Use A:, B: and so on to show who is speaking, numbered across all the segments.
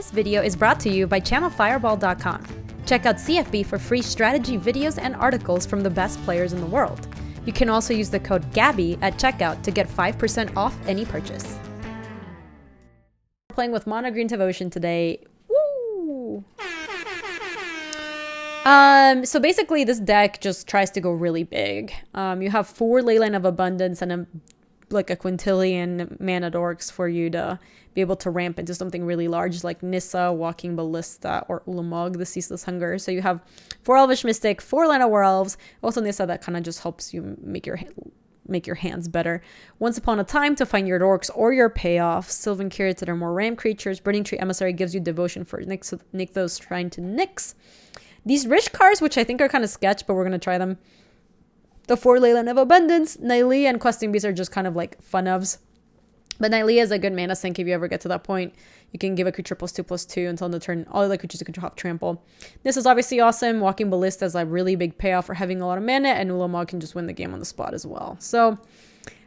A: This video is brought to you by channelfireball.com. Check out CFB for free strategy videos and articles from the best players in the world. You can also use the code Gaby at checkout to get 5% off any purchase. Playing with Mono Green Devotion today. Woo! So basically this deck just tries to go really big. You have 4 Leyline of Abundance and a quintillion mana dorks for you to be able to ramp into something really large like Nissa, Walking Ballista, or Ulamog, the Ceaseless Hunger. So you have 4 Elvish Mystic, 4 Lina Werewolves, also Nissa that kind of just helps you make your hands better. Once Upon a Time to find your dorks or your payoffs. Sylvan Curates that are more ramp creatures. Burning Tree Emissary gives you devotion for Nixos trying to nix. These Rishkars, which I think are kind of sketch, but we're going to try them. The 4 Leyline of Abundance, Nylea and Questing Beast are just kind of like fun ofs. But Nylea is a good mana sink if you ever get to that point. You can give a creature +2/+2 until the turn. All the creatures you control have trample. This is obviously awesome. Walking Ballista is a really big payoff for having a lot of mana, and Ulamog can just win the game on the spot as well. So,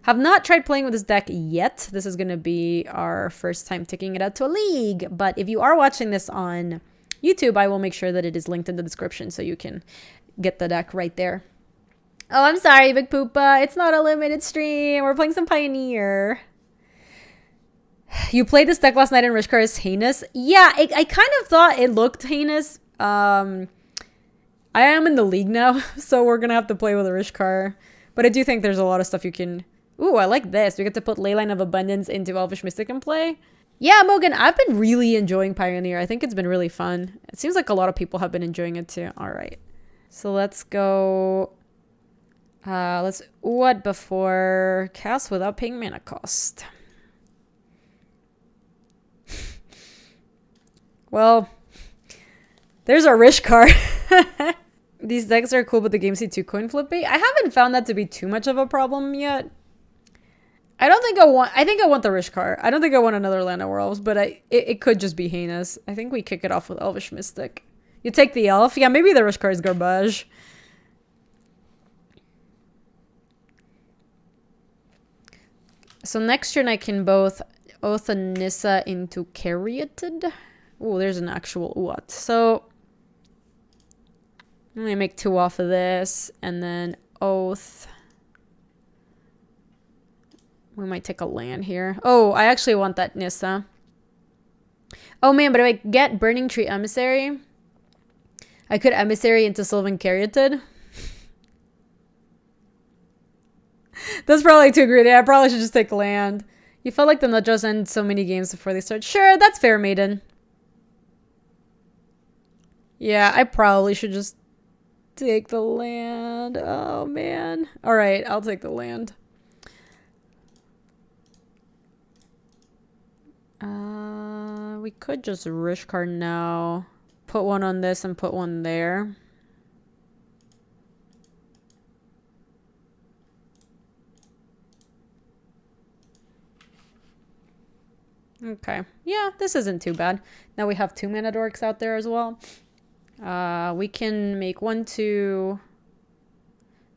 A: have not tried playing with this deck yet. This is going to be our first time taking it out to a league. But if you are watching this on YouTube, I will make sure that it is linked in the description so you can get the deck right there. Oh, I'm sorry, Big Poopa. It's not a limited stream. We're playing some Pioneer. You played this deck last night in Rishkar is heinous. Yeah, I kind of thought it looked heinous. I am in the league now, so we're going to have to play with a Rishkar. But I do think there's a lot of stuff you can... Ooh, I like this. We get to put Leyline of Abundance into Elvish Mystic in play. Yeah, Mogan, I've been really enjoying Pioneer. I think it's been really fun. It seems like a lot of people have been enjoying it too. All right. So let's go... let's what before cast without paying mana cost. Well, there's our Rishkar. These decks are cool, but the game C2 coin flip bait. I haven't found that to be too much of a problem yet. I think I want the Rishkar. I don't think I want another Lana Werewolves, but it could just be heinous. I think we kick it off with Elvish Mystic. You take the elf. Yeah, maybe the Rishkar is garbage. So next turn I can both Oath and Nissa into Caryatid. Oh, there's an actual what. So I'm going to make 2 off of this. And then Oath. We might take a land here. Oh, I actually want that Nissa. Oh man, but if I get Burning Tree Emissary, I could Emissary into Sylvan Caryatid. That's probably too greedy. I probably should just take land. You felt like the Nudros end so many games before they start. Sure, that's fair, Maiden. Yeah, I probably should just take the land. Oh, man. Alright, I'll take the land. We could just Rishkar now. Put one on this and put one there. Okay. Yeah, this isn't too bad. Now we have 2 mana dorks out there as well. We can make 1, 2,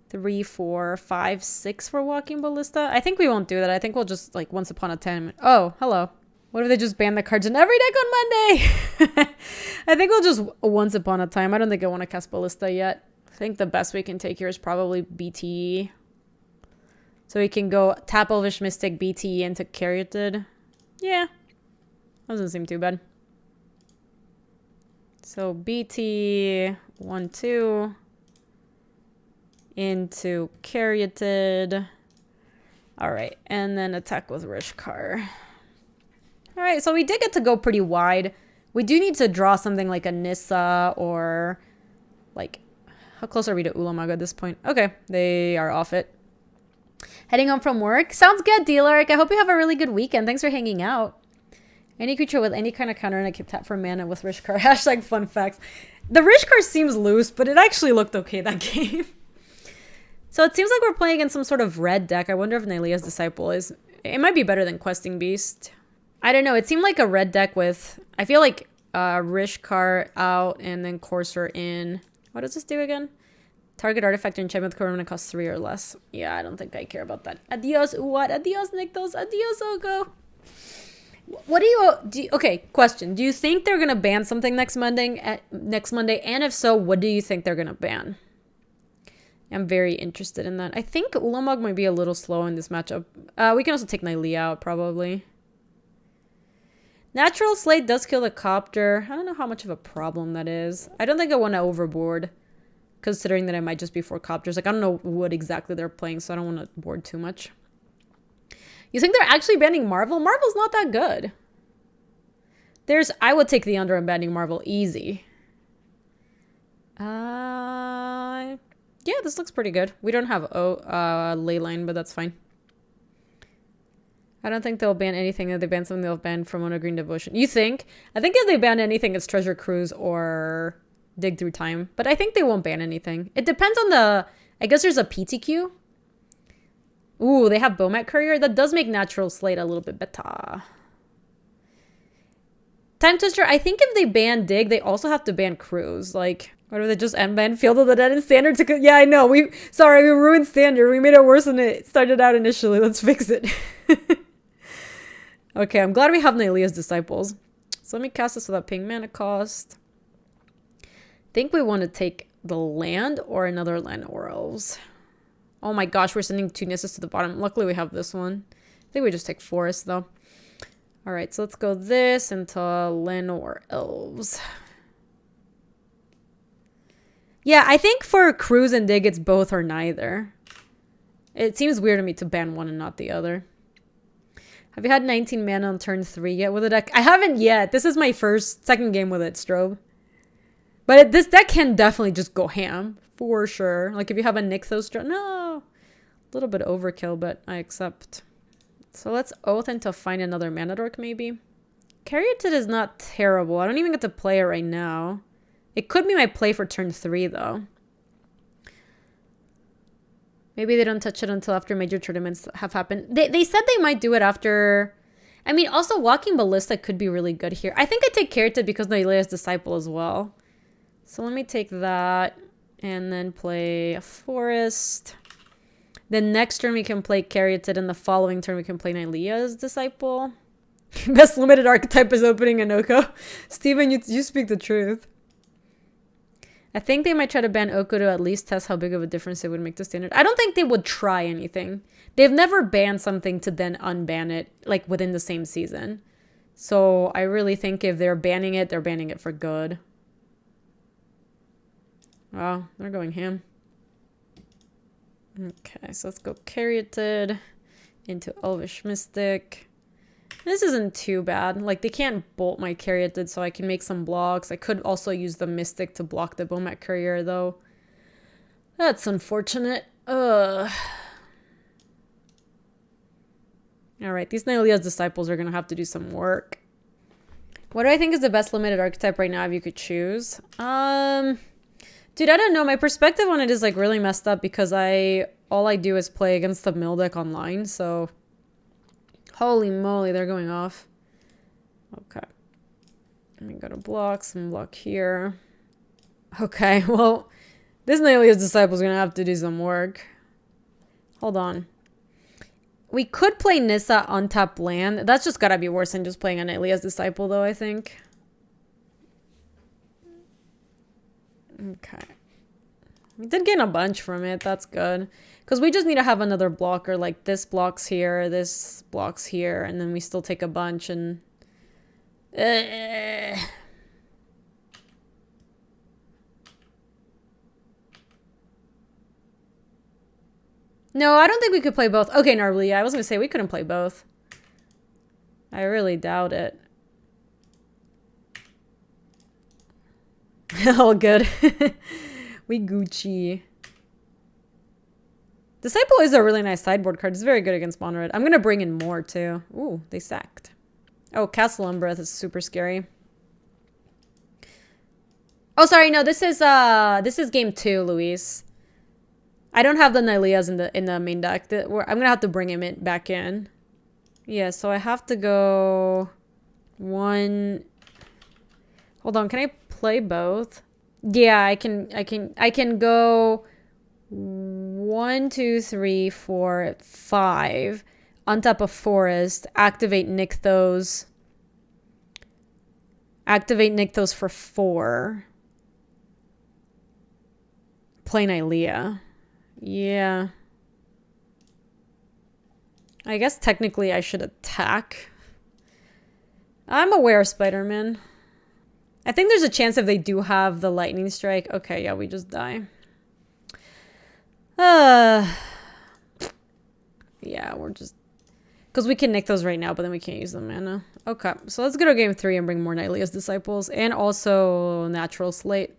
A: 3, 4, 5, 6 for Walking Ballista. I think we won't do that. I think we'll just like Once Upon a Time. Oh, hello. What if they just ban the cards in every deck on Monday? I think we'll just Once Upon a Time. I don't think I want to cast Ballista yet. I think the best we can take here is probably BT. So we can go tap Elvish Mystic, BT into Caryatid. Yeah. Doesn't seem too bad. So BT 1, 2 into Caryatid. Alright, and then attack with Rishkar. Alright, so we did get to go pretty wide. We do need to draw something like a Nissa or like how close are we to Ulamog at this point? Okay, they are off it. Heading home from work? Sounds good, Dealeric. I hope you have a really good weekend. Thanks for hanging out. Any creature with any kind of counter and I can tap for mana with Rishkar. Hashtag fun facts. The Rishkar seems loose, but it actually looked okay that game. So it seems like we're playing in some sort of red deck. I wonder if Nylea's Disciple is... It might be better than Questing Beast. I don't know. It seemed like a red deck with... I feel like Rishkar out and then Courser in. What does this do again? Target artifact or enchantment with mana costs 3 or less. Yeah, I don't think I care about that. Adios, what? Adios, Nictos. Adios, Oko. What do you okay, question. Do you think they're going to ban something next Monday? And if so, what do you think they're going to ban? I'm very interested in that. I think Ulamog might be a little slow in this matchup. We can also take Nylea out, probably. Natural Slate does kill the Copter. I don't know how much of a problem that is. I don't think I want to overboard, considering that I might just be 4 Copters. Like, I don't know what exactly they're playing, so I don't want to board too much. You think they're actually banning Marvel? Marvel's not that good. I would take the under on banning Marvel easy. Yeah, this looks pretty good. We don't have Leyline, but that's fine. I don't think they'll ban anything. If they ban something, they'll ban from Mono Green Devotion. You think? I think if they ban anything, it's Treasure Cruise or Dig Through Time. But I think they won't ban anything. It depends on the... I guess there's a PTQ. Ooh, they have Bomat Courier. That does make Natural Slate a little bit better. Time Twister, I think if they ban Dig, they also have to ban Cruise. Like, what if they just ban Field of the Dead in Standard? Yeah, I know. We ruined Standard. We made it worse than it started out initially. Let's fix it. Okay, I'm glad we have Nylea's Disciples. So let me cast this without paying mana cost. I think we want to take the land or another land or elves. Oh my gosh, we're sending 2 Nisses to the bottom. Luckily we have this one. I think we just take Forest though. Alright, so let's go this into land or elves. Yeah, I think for Cruise and Dig, it's both or neither. It seems weird to me to ban one and not the other. Have you had 19 mana on turn 3 yet with the deck? I haven't yet. This is my second game with it, Strobe. But this deck can definitely just go ham. For sure. Like if you have a Nykthos... No! A little bit overkill, but I accept. So let's Oath into find another Mana Dork, maybe. Caryatid is not terrible. I don't even get to play it right now. It could be my play for turn 3, though. Maybe they don't touch it until after major tournaments have happened. They said they might do it after... I mean, also Walking Ballista could be really good here. I think I take Caryatid because Nylea's Disciple as well. So let me take that and then play a Forest. Then next turn we can play Caryatid, and the following turn we can play Nylea's Disciple. Best limited archetype is opening Anoko. Steven, you speak the truth. I think they might try to ban Oko to at least test how big of a difference it would make to Standard. I don't think they would try anything. They've never banned something to then unban it, like, within the same season. So I really think if they're banning it for good. Wow, they're going ham. Okay, so let's go Caryatid into Elvish Mystic. This isn't too bad. Like, they can't bolt my Caryatid, so I can make some blocks. I could also use the Mystic to block the Bomat Courier, though. That's unfortunate. Ugh. Alright, these Nylea's Disciples are going to have to do some work. What do I think is the best limited archetype right now if you could choose? Dude, I don't know. My perspective on it is, like, really messed up because all I do is play against the mill deck online, so... Holy moly, they're going off. Okay. Let me go to blocks and block here. Okay, well, this Nylea's Disciple is going to have to do some work. Hold on. We could play Nissa on top land. That's just got to be worse than just playing a Nylea's Disciple, though, I think. Okay. We did gain a bunch from it. That's good. Because we just need to have another blocker. Like, this blocks here, this blocks here, and then we still take a bunch and... No, I don't think we could play both. Okay, Narbly, I was going to say we couldn't play both. I really doubt it. All good. We Gucci. Disciple is a really nice sideboard card. It's very good against mono red. I'm going to bring in more, too. Ooh, they sacked. Oh, Castle Umbreth is super scary. Oh, sorry. No, this is game 2, Luis. I don't have the Nylea's in the main deck. I'm going to have to bring him back in. Yeah, so I have to go... Hold on, can I play both? Yeah, I can go 1, 2, 3, 4, 5 on top of Forest, activate Nykthos, Activate Nykthos for 4. Play Nylea. Yeah. I guess technically I should attack. I'm aware, Spider-Man. I think there's a chance if they do have the lightning strike. Okay, yeah, we just die. Yeah, we're just... Because we can nick those right now, but then we can't use the mana. Okay, so let's go to game 3 and bring more Nylea's Disciples. And also Natural Slate.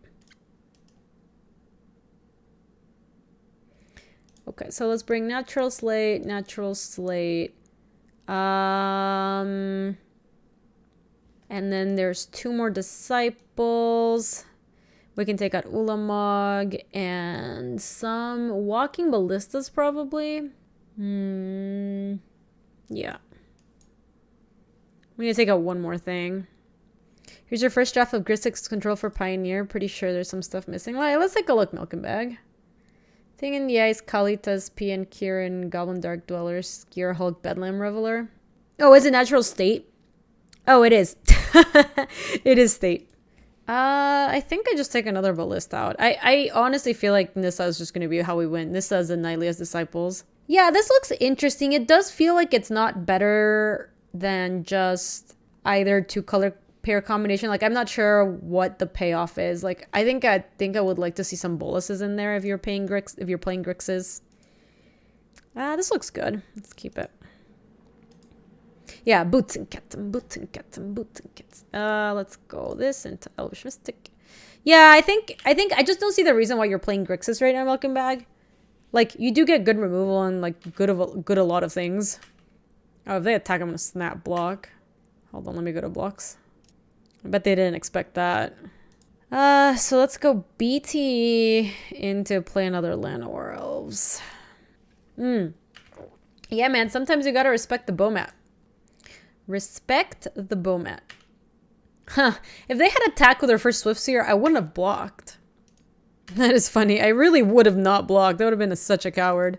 A: Okay, so let's bring Natural Slate, Natural Slate. And then there's 2 more Disciples. We can take out Ulamog and some Walking Ballistas probably. Yeah. We need to take out one more thing. Here's your first draft of Grixis control for Pioneer. Pretty sure there's some stuff missing. Let's take a look, Milk and Bag. Thing in the Ice, Kalitas, Pian, Kieran, Goblin Dark Dwellers, Skier, Hulk, Bedlam Reveler. Oh, is it Natural State? Oh, it is. It is State. I think I just take another Ballista out. I honestly feel like Nissa is just going to be how we win. Nissa's and Nylea's Disciples. Yeah, this looks interesting. It does feel like it's not better than just either 2-color pair combination. Like, I'm not sure what the payoff is. Like, I think I would like to see some boluses in there if you're playing Grixis. This looks good. Let's keep it. Yeah, boots and cats and boots and cats and boots and cats. Let's go this into Elvish Mystic. Yeah, I think I just don't see the reason why you're playing Grixis right now, Welcome Bag. Like, you do get good removal and like good a lot of things. Oh, if they attack, I'm gonna snap block. Hold on, let me go to blocks. I bet they didn't expect that. So let's go BT into play another Llanowar Elves. Yeah, man, sometimes you gotta respect the Bomat. Respect the Bomat. Huh. If they had attacked with their first Swiftseer, I wouldn't have blocked. That is funny. I really would have not blocked. That would have been such a coward.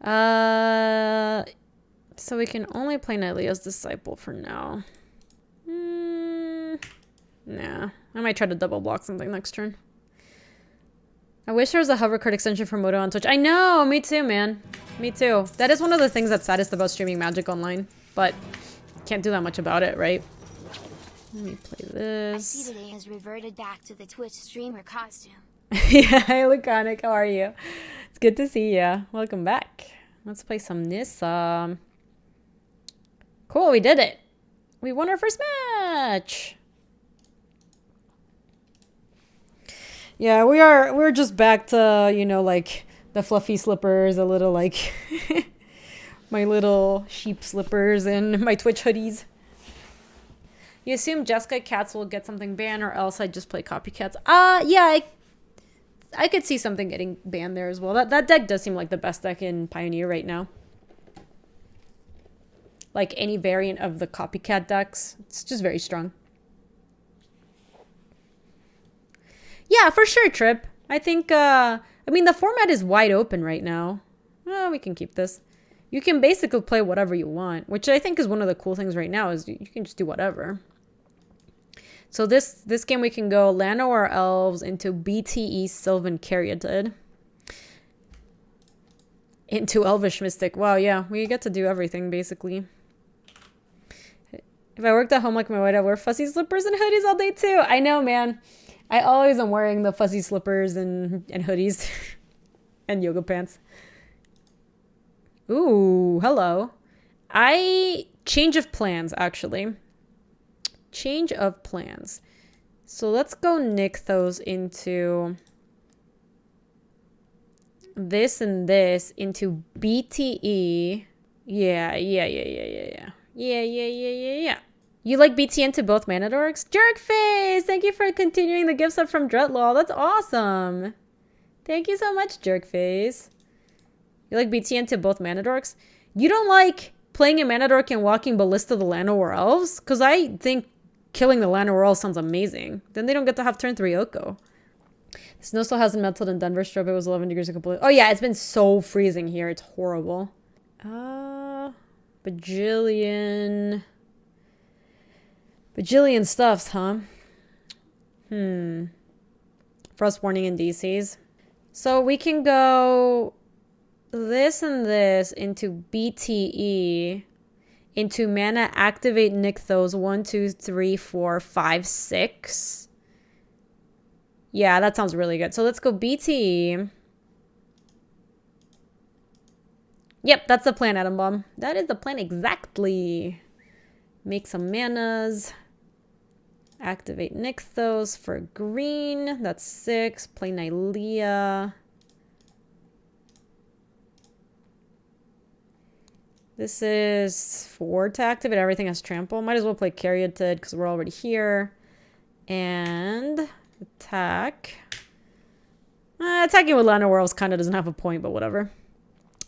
A: So we can only play Nylea's Disciple for now. Nah. I might try to double block something next turn. I wish there was a hover card extension for Moto on Twitch. I know! Me too, man. Me too. That is one of the things that's saddest about streaming Magic online. But can't do that much about it, right? Let me play this.
B: I see today has reverted back to the Twitch streamer costume.
A: Yeah, hi Laconic, how are you? It's good to see you. Welcome back. Let's play some Nissa. Cool, we did it. We won our first match. Yeah, we're just back to, you know, like the fluffy slippers, a little like my little sheep slippers and my Twitch hoodies. You assume Jessica Cats will get something banned, or else I just play copycats. Yeah, I could see something getting banned there as well. That deck does seem like the best deck in Pioneer right now. Like any variant of the copycat decks, it's just very strong. Yeah, for sure, Trip. I think, I mean, the format is wide open right now. Oh, we can keep this. You can basically play whatever you want, which I think is one of the cool things right now is you can just do whatever. So this game we can go Llanowar Elves into BTE Sylvan Caryatid. Into Elvish Mystic. Wow, yeah, we get to do everything basically. If I worked at home like my wife, I'd wear fuzzy slippers and hoodies all day too. I know, man. I always am wearing the fuzzy slippers and hoodies and yoga pants. Ooh, hello. Change of plans, actually. Change of plans. So let's go Nykthos into this and this into BTE. Yeah. You like BT into both mana dorks? Jerkface! Thank you for continuing the gift sub from Dreadlaw. That's awesome. Thank you so much, Jerkface. You like BT into both mana dorks? You don't like playing a mana dork and walking Ballista the Llanowar Elves? Because I think killing the Llanowar Elves sounds amazing. Then they don't get to have turn 3 Oko. The snow still hasn't melted in Denver. Strobe was 11 degrees a couple. Oh yeah, it's been so freezing here. It's horrible. Bajillion. Bajillion stuffs, huh? Frost warning and DCs. So we can go this and this into BTE, into mana activate Nykthos 1, 2, 3, 4, 5, 6. Yeah, that sounds really good. So let's go BTE. Yep, that's the plan, Atom Bomb. That is the plan exactly. Make some manas. Activate Nykthos for green. That's 6. Play Nylea. This is 4 to activate. Everything has trample. Might as well play Caryatid because we're already here. And attack. Attacking with Lana Worlds kind of doesn't have a point, but whatever.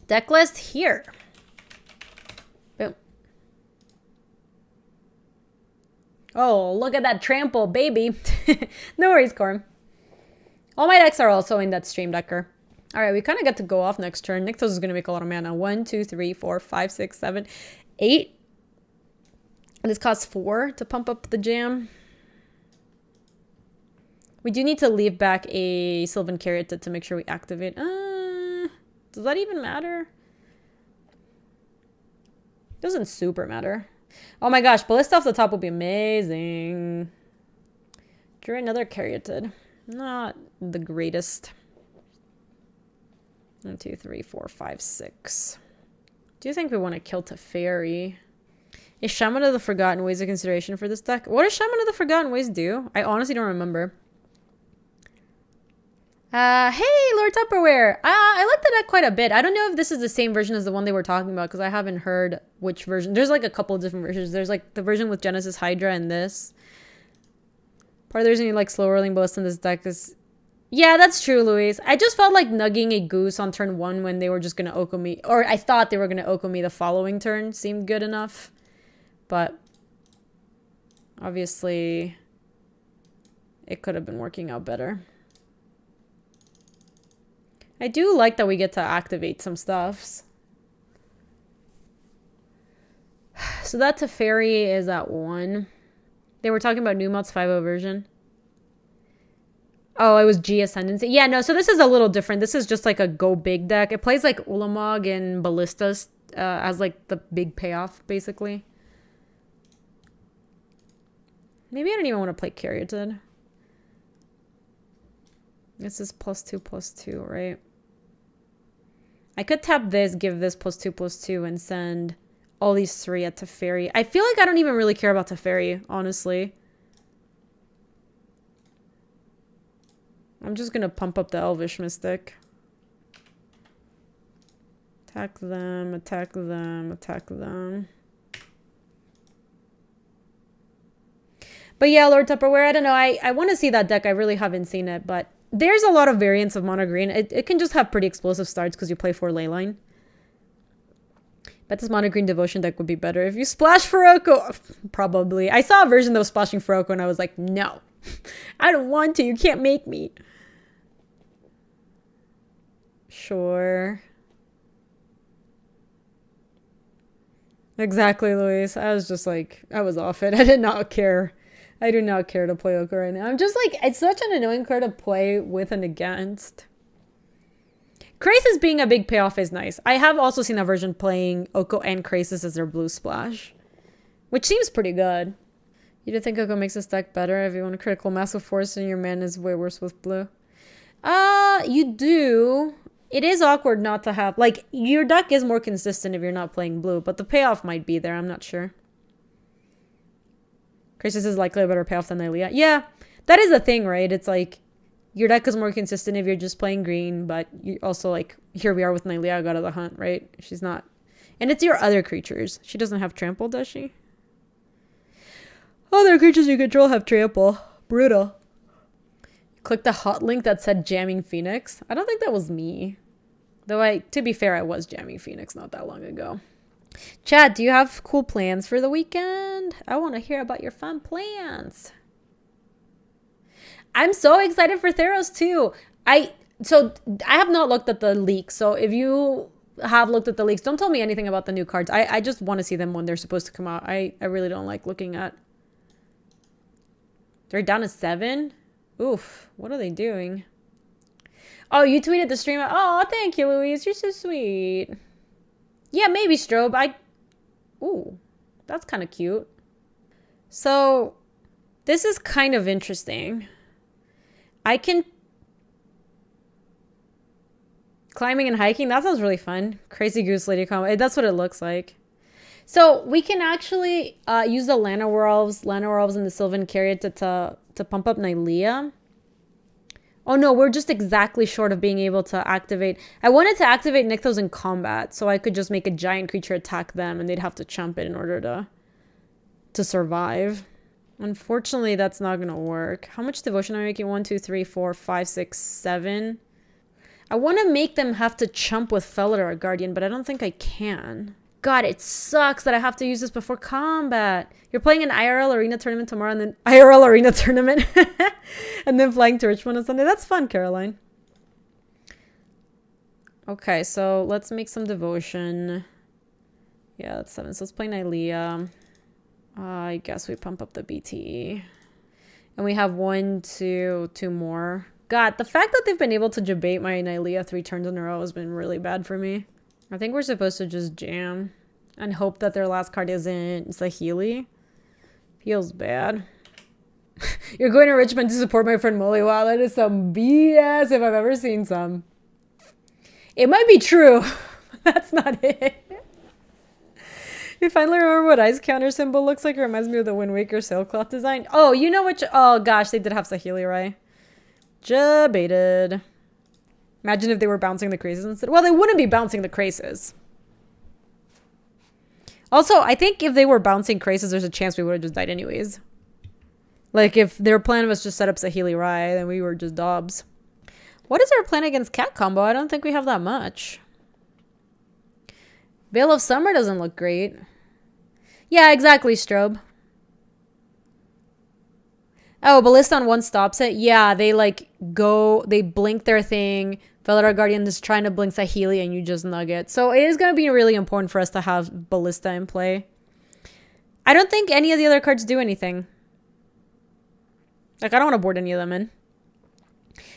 A: Deck list here. Boom. Oh, look at that trample, baby. No worries, Corm. All my decks are also in that Stream Decker. All right, we kind of get to go off next turn. Nykthos is going to make a lot of mana. 1, 2, 3, 4, 5, 6, 7, 8. And this costs 4 to pump up the jam. We do need to leave back a Sylvan Caryatid to make sure we activate. Does that even matter? Doesn't super matter. Oh my gosh, Ballista off the top would be amazing. Draw another Caryatid. Not the greatest. 1, 2, 3, 4, 5, 6. Do you think we want to kill Teferi? Is Shaman of the Forgotten Ways a consideration for this deck? What does Shaman of the Forgotten Ways do? I honestly don't remember. Hey, Lord Tupperware. I like the deck quite a bit. I don't know if this is the same version as the one they were talking about because I haven't heard which version. There's like a couple of different versions. There's like the version with Genesis Hydra and this. Part of the reason you like slow rolling Ballista in this deck is... Yeah, that's true, Luis. I just felt like nugging a Goose on turn 1 when they were just going to Oko me. Or I thought they were going to Oko me the following turn. Seemed good enough. But obviously it could have been working out better. I do like that we get to activate some stuffs. So that Teferi is at 1. They were talking about Numot's 5.0 version. Oh, it was G Ascendancy. Yeah, no, so this is a little different. This is just like a go big deck. It plays like Ulamog and Ballistas as like the big payoff, basically. Maybe I don't even want to play Caryatid. This is +2/+2, right? I could tap this, give this +2/+2, and send all these 3 at Teferi. I feel like I don't even really care about Teferi, honestly. I'm just going to pump up the Elvish Mystic. Attack them, attack them, attack them. But yeah, Lord Tupperware, I don't know. I want to see that deck. I really haven't seen it, but there's a lot of variants of mono green. It can just have pretty explosive starts because you play 4 Leyline. But this mono green devotion deck would be better if you splash Furoko. Probably. I saw a version that was splashing Furoko and I was like, no. I don't want to. You can't make me. Sure. Exactly, Luis. I was just like, I was off it. I did not care. I do not care to play Oko right now. I'm just like, it's such an annoying card to play with and against. Grixis being a big payoff is nice. I have also seen a version playing Oko and Grixis as their blue splash, which seems pretty good. You do think Oko makes this deck better if you want a critical massive force and your mana is way worse with blue? You do. It is awkward not to have... Like, your deck is more consistent if you're not playing blue, but the payoff might be there. I'm not sure. Grixis is likely a better payoff than Nylea. Yeah, that is the thing, right? It's like, your deck is more consistent if you're just playing green, but you also, like, here we are with Nylea got of the hunt, right? She's not... And it's your other creatures. She doesn't have trample, does she? Other creatures you control have trample. Brutal. Click the hot link that said Jamming Phoenix. I don't think that was me. Though to be fair, I was Jamming Phoenix not that long ago. Chad, do you have cool plans for the weekend? I want to hear about your fun plans. I'm so excited for Theros too. I have not looked at the leaks. So if you have looked at the leaks, don't tell me anything about the new cards. I just want to see them when they're supposed to come out. I really don't like looking at They're down to 7? Oof. What are they doing? Oh, you tweeted the stream. Oh, thank you, Louise. You're so sweet. Yeah, maybe Strobe. Ooh, that's kind of cute. So, this is kind of interesting. I can... Climbing and hiking, that sounds really fun. Crazy Goose Lady combo. That's what it looks like. So, we can actually use the Llanowar Elves and the Sylvan Carrier to pump up Nylea. Oh no, we're just exactly short of being able to activate. I wanted to activate Nykthos in combat, so I could just make a giant creature attack them, and they'd have to chump it in order to survive. Unfortunately, that's not gonna work. How much devotion am I making? 1, 2, 3, 4, 5, 6, 7. I want to make them have to chump with Felidar Guardian, but I don't think I can. God, it sucks that I have to use this before combat. You're playing an IRL arena tournament tomorrow and then IRL arena tournament and then flying to Richmond on Sunday. That's fun, Caroline. Okay, so let's make some devotion. Yeah, that's 7. So let's play Nylea. I guess we pump up the BTE. And we have 1, 2 more. God, the fact that they've been able to debate my Nylea 3 turns in a row has been really bad for me. I think we're supposed to just jam and hope that their last card isn't Saheeli. Feels bad. You're going to Richmond to support my friend Molly. Wow, that is some BS if I've ever seen some. It might be true. That's not it. You finally remember what Ice Counter symbol looks like? It reminds me of the Wind Waker sailcloth design. Oh, you know which... Oh, gosh, they did have Saheeli, right? Debated. Imagine if they were bouncing the Grixis instead. Well, they wouldn't be bouncing the Grixis. Also, I think if they were bouncing Grixis, there's a chance we would have just died anyways. Like, if their plan was just set up Saheeli Rai, then we were just dobs. What is our plan against cat combo? I don't think we have that much. Veil of Summer doesn't look great. Yeah, exactly, Strobe. Oh, Ballista on 1 stops it. Yeah, they they blink their thing. Felidar Guardian is trying to blink Saheeli and you just nugget. So it is going to be really important for us to have Ballista in play. I don't think any of the other cards do anything. Like, I don't want to board any of them in.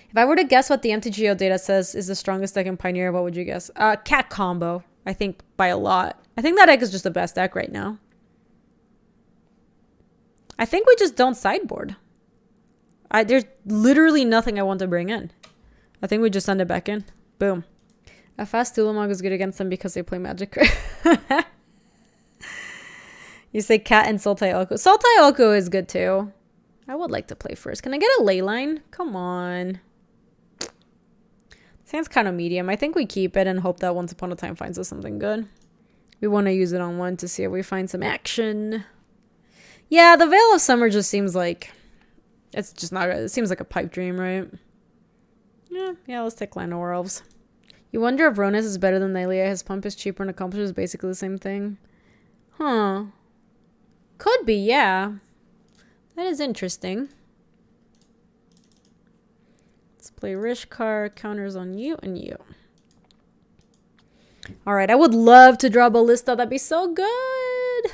A: If I were to guess what the MTGO data says is the strongest deck in Pioneer, what would you guess? Cat combo, I think, by a lot. I think that deck is just the best deck right now. I think we just don't sideboard. There's literally nothing I want to bring in. I think we just send it back in. Boom. A fast Tulamog is good against them because they play Magic. You say Cat and Sultai Oko. Sultai Oko is good too. I would like to play first. Can I get a Leyline? Come on. Sounds kind of medium. I think we keep it and hope that Once Upon a Time finds us something good. We want to use it on 1 to see if we find some action. Yeah, the Veil of Summer just seems like... It's just not... It seems like a pipe dream, right? Yeah, let's take Llanowar Elves. You wonder if Ronis is better than Nylea. His pump is cheaper and accomplishes basically the same thing. Huh. Could be, yeah. That is interesting. Let's play Rishkar. Counters on you and you. Alright, I would love to draw Ballista. That'd be so good.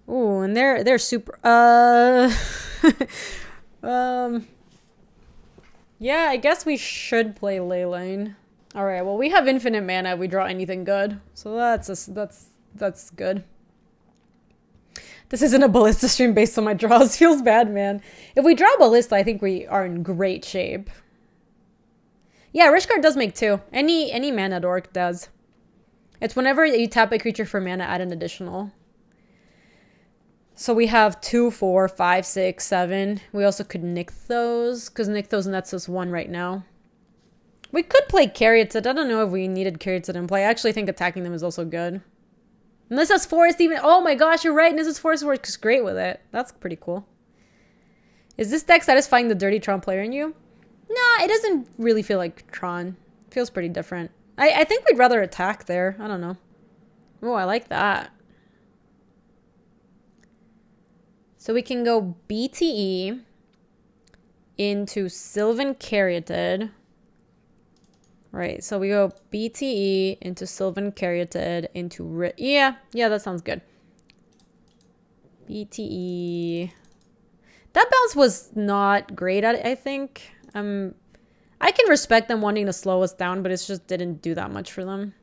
A: Ooh, and they're super... Yeah, I guess we should play Leyline. Alright, well, we have infinite mana if we draw anything good. So that's good. This isn't a Ballista stream based on my draws. Feels bad, man. If we draw Ballista, I think we are in great shape. Yeah, Rishkar does make 2. Any mana dork does. It's whenever you tap a creature for mana, add an additional. So we have 2, 4, 5, 6, 7. We also could Nykthos, because Nykthos nets us 1 right now. We could play Caryatid. I don't know if we needed Caryatid in play. I actually think attacking them is also good. Nissa's Forest even... Oh my gosh, you're right. Nissa's Forest works great with it. That's pretty cool. Is this deck satisfying the dirty Tron player in you? Nah, it doesn't really feel like Tron. It feels pretty different. I think we'd rather attack there. I don't know. Oh, I like that. So we can go BTE into Sylvan Caryatid. Right, so we go BTE into Sylvan Caryatid into... Yeah, that sounds good. BTE. That bounce was not great, I think. I can respect them wanting to slow us down, but it just didn't do that much for them.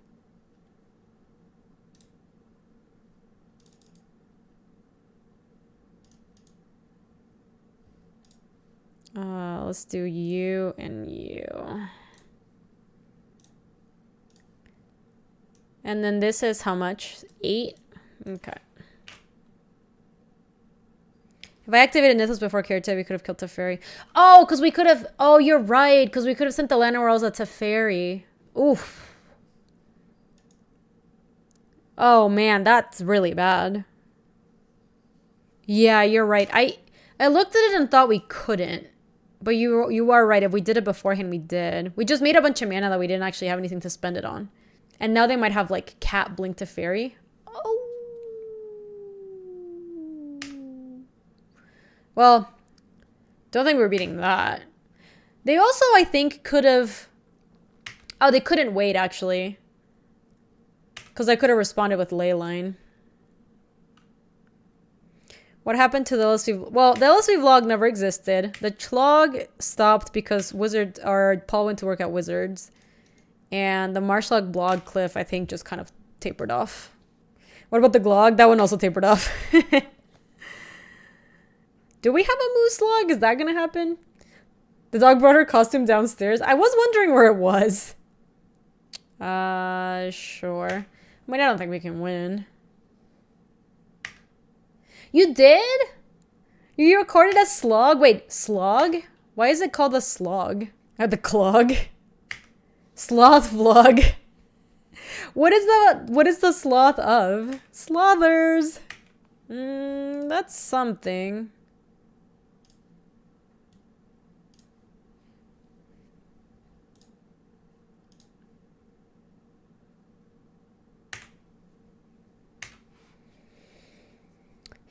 A: Let's do you and you. And then this is how much? 8? Okay. If I activated Nithos before Kirita, we could have killed Teferi. Oh, because we could have... Oh, you're right. Because we could have sent the Llanowar at Teferi. Oof. Oh, man. That's really bad. Yeah, you're right. I looked at it and thought we couldn't. But you are right. If we did it beforehand, we did. We just made a bunch of mana that we didn't actually have anything to spend it on. And now they might have, like, Cat Blink Teferi. Oh. Well, don't think we're beating that. They also, I think, could have... Oh, they couldn't wait, actually. Because I could have responded with Leyline. What happened to the LSV? Well, the LSV vlog never existed. The chlog stopped because Paul went to work at Wizards. And the Marshlock blog cliff, I think, just kind of tapered off. What about the glog? That one also tapered off. Do we have a moose log? Is that going to happen? The dog brought her costume downstairs. I was wondering where it was. Sure. I mean, I don't think we can win. You did? You recorded a slog? Wait, slog? Why is it called a slog? The clog? Sloth vlog. What is the sloth of? Slothers. That's something.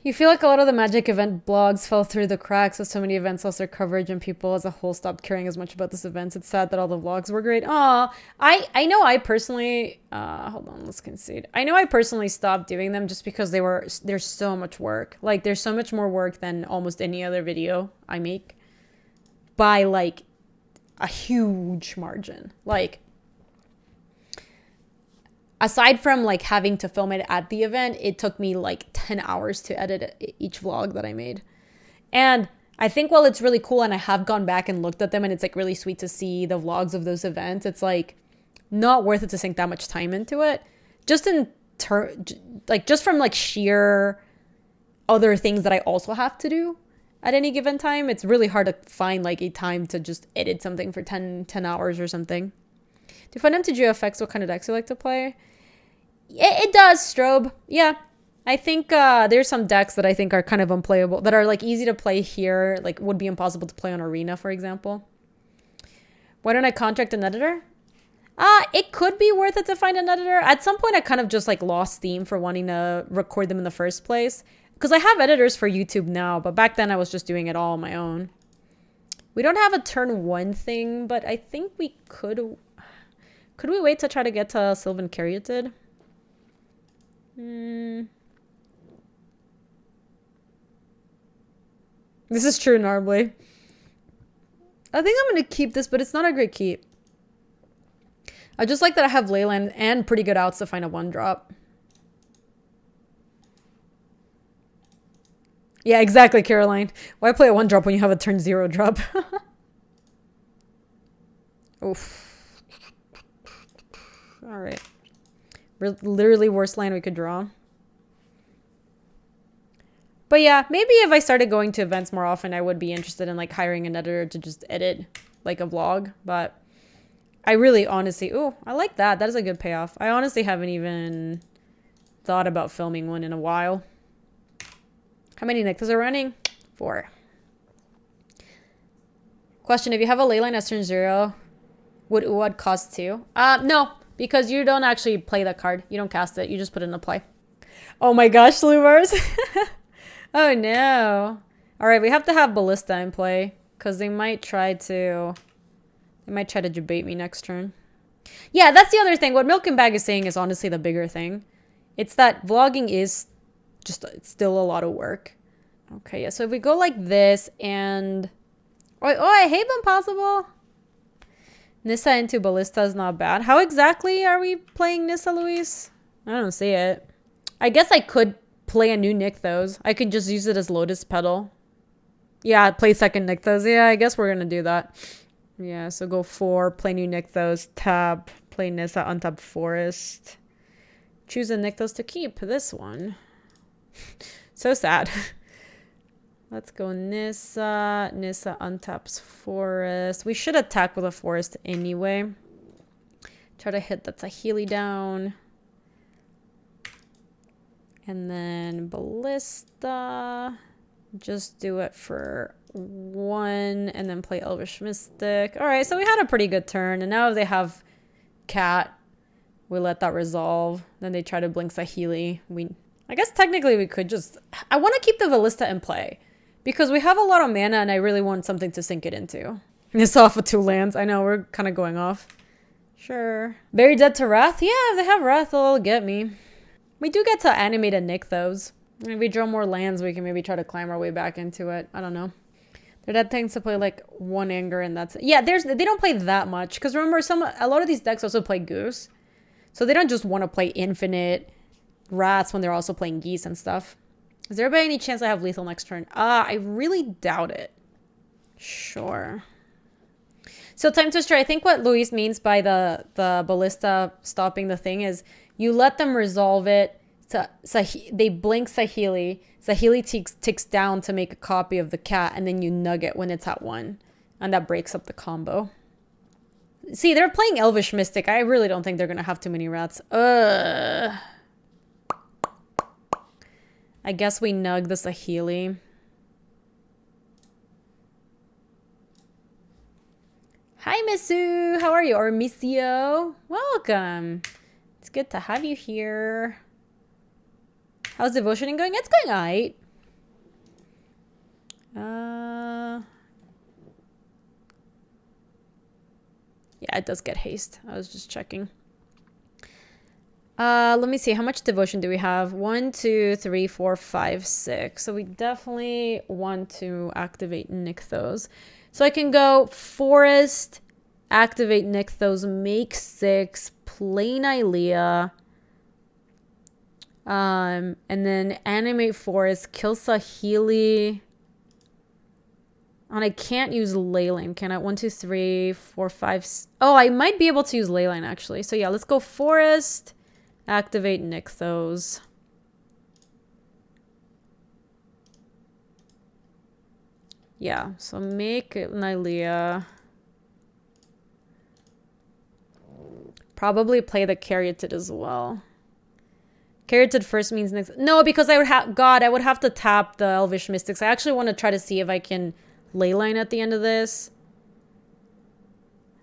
A: You feel like a lot of the Magic event blogs fell through the cracks as so many events lost their coverage and people as a whole stopped caring as much about this event. It's sad that all the vlogs were great. Aw, I know I personally, hold on, let's concede. I know I personally stopped doing them just because there's so much work. Like, there's so much more work than almost any other video I make by, like, a huge margin. Like, aside from, like, having to film it at the event, it took me, like, 10 hours to edit each vlog that I made. And I think while it's really cool and I have gone back and looked at them and it's, like, really sweet to see the vlogs of those events, it's, like, not worth it to sink that much time into it. Just just from, like, sheer other things that I also have to do at any given time, it's really hard to find, like, a time to just edit something for 10 hours or something. Do you find MTG affects what kind of decks you like to play? It does, Strobe. Yeah. I think there's some decks that I think are kind of unplayable, that are, like, easy to play here, like, would be impossible to play on Arena, for example. Why don't I contract an editor? It could be worth it to find an editor. At some point, I kind of just, like, lost steam for wanting to record them in the first place. Because I have editors for YouTube now, but back then I was just doing it all on my own. We don't have a turn 1 thing, but I think we could... Could we wait to try to get to Sylvan Caryatid? This is true, Narbly. I think I'm going to keep this, but it's not a great keep. I just like that I have Leyland and pretty good outs to find a 1-drop. Yeah, exactly, Caroline. Why play a 1-drop when you have a turn 0 drop? Oof. Alright. Literally worst line we could draw. But yeah, maybe if I started going to events more often, I would be interested in, like, hiring an editor to just edit, like, a vlog. But I really honestly... Ooh, I like that. That is a good payoff. I honestly haven't even thought about filming one in a while. How many Nykthos are running? 4. Question, if you have a Leyline as turn 0, would Uad cost 2? No. Because you don't actually play that card. You don't cast it. You just put it in a play. Oh my gosh, Slumars. Oh no. Alright, we have to have Ballista in play. Because they might try to... They might try to debate me next turn. Yeah, that's the other thing. What Milk and Bag is saying is honestly the bigger thing. It's that vlogging is just... It's still a lot of work. Okay, yeah, so if we go like this and... Oh, I hate Impossible. Nissa into Ballista is not bad. How exactly are we playing Nissa, Luis? I don't see it. I guess I could play a new Nykthos. I could just use it as Lotus Petal. Yeah, play second Nykthos. Yeah, I guess we're gonna do that. Yeah, so go 4, play new Nykthos, tap, play Nissa, untap Forest. Choose a Nykthos to keep. This one. So sad. Let's go Nissa. Nissa untaps Forest. We should attack with a Forest anyway. Try to hit that Saheeli down. And then Ballista. Just do it for 1. And then play Elvish Mystic. Alright, so we had a pretty good turn. And now if they have Cat, we let that resolve. Then they try to blink Saheeli. I guess technically we could just... I want to keep the Ballista in play. Because we have a lot of mana and I really want something to sink it into. It's off of 2 lands. I know, we're kind of going off. Sure. Very Dead to Wrath? Yeah, if they have Wrath, they'll get me. We do get to animate a Nykthos. If we draw more lands, we can maybe try to climb our way back into it. I don't know. Their deck tends to play like 1 Anger and that's it. Yeah, they don't play that much. Because remember, a lot of these decks also play Goose. So they don't just want to play infinite Rats when they're also playing Geese and stuff. Is there by any chance I have lethal next turn? I really doubt it. Sure. So Time Twister, I think what Luis means by the Ballista stopping the thing is you let them resolve it. They blink Saheeli. Saheeli ticks down to make a copy of the cat, and then you nug it when it's at 1. And that breaks up the combo. See, they're playing Elvish Mystic. I really don't think they're going to have too many rats. I guess we nug the Saheeli. Hi, Missu. How are you? Or Missio. Welcome. It's good to have you here. How's devotioning going? It's going alright. Yeah, it does get haste. I was just checking. Let me see. How much devotion do we have? 1, 2, 3, 4, 5, 6. So we definitely want to activate Nykthos. So I can go Forest, activate Nykthos, make 6, play Nylea, and then animate Forest, kill Saheeli. And I can't use Leyline, can I? 1, 2, 3, 4, 5. Oh, I might be able to use Leyline actually. So yeah, let's go Forest. Activate Nykthos. Yeah, so make Nylea. Probably play the Caryatid as well. Caryatid first means next. No, because I would have to tap the Elvish Mystics. I actually want to try to see if I can Leyline at the end of this.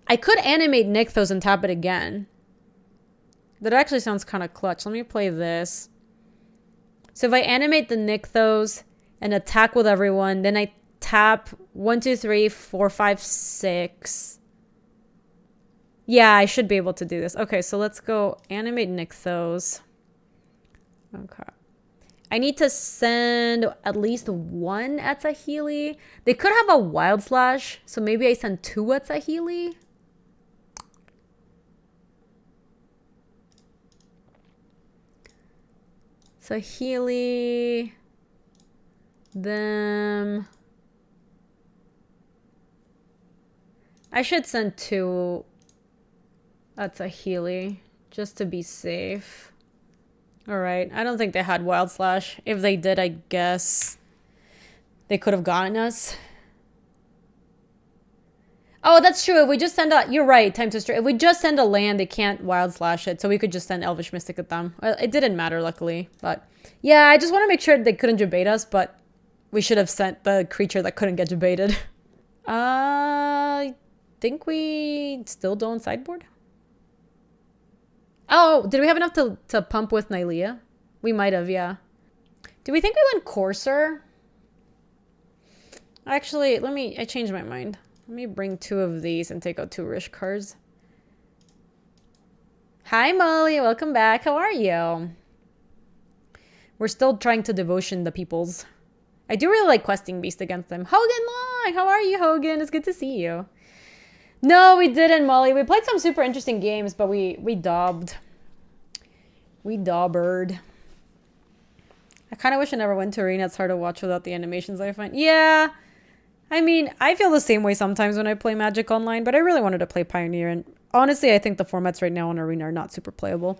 A: I could animate Nykthos and tap it again. That actually sounds kind of clutch. Let me play this. So if I animate the Nykthos and attack with everyone, then I tap 1, 2, 3, 4, 5, 6. Yeah, I should be able to do this. Okay, so let's go animate Nykthos. Okay. I need to send at least 1 at Saheeli. They could have a Wild Slash, so maybe I send 2 at Saheeli. Saheeli, them. I should send 2 at Saheeli just to be safe. Alright, I don't think they had Wild Slash. If they did, I guess they could have gotten us. Oh, that's true. If we just send a... You're right, Time Twister. If we just send a land, they can't Wild Slash it. So we could just send Elvish Mystic at them. Well, it didn't matter, luckily. But yeah, I just want to make sure they couldn't debate us. But we should have sent the creature that couldn't get debated. I think we still don't sideboard. Oh, did we have enough to pump with Nylea? We might have, yeah. Do we think we went Courser? Actually, I changed my mind. Let me bring 2 of these and take out 2 Rish cards. Hi, Molly. Welcome back. How are you? We're still trying to devotion the peoples. I do really like questing Beast against him. Hogan Long! How are you, Hogan? It's good to see you. No, we didn't, Molly. We played some super interesting games, but we dobbed. We dobbered. I kind of wish I never went to Arena. It's hard to watch without the animations I find. Yeah. I mean, I feel the same way sometimes when I play Magic Online, but I really wanted to play Pioneer. And honestly, I think the formats right now on Arena are not super playable.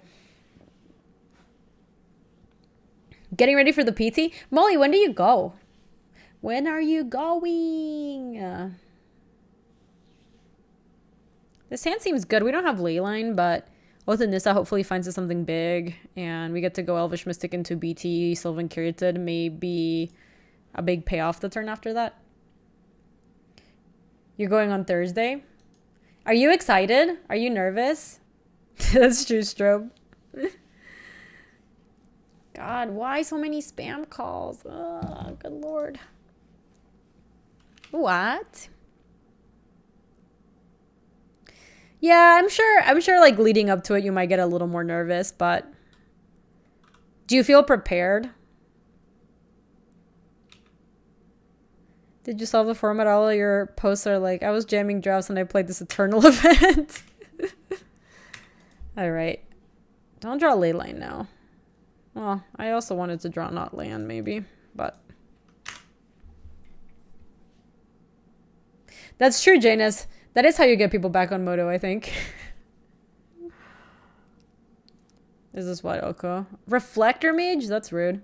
A: Getting ready for the PT? Molly, when do you go? When are you going? This hand seems good. We don't have Leyline, but Oath of Nissa hopefully finds us something big. And we get to go Elvish Mystic into BT, Sylvan Curated. Maybe a big payoff the turn after that. You're going on Thursday? Are you excited? Are you nervous? That's true, Strobe. God, why so many spam calls? Oh, good lord. What? Yeah, I'm sure like leading up to it you might get a little more nervous, but do you feel prepared? Did you solve the format? All of your posts are like, I was jamming drafts and I played this Eternal event. Alright. Don't draw Leyline now. Well, I also wanted to draw not land, maybe, but... That's true, Janus. That is how you get people back on Moto, I think. Is this what, Oko? Reflector Mage? That's rude.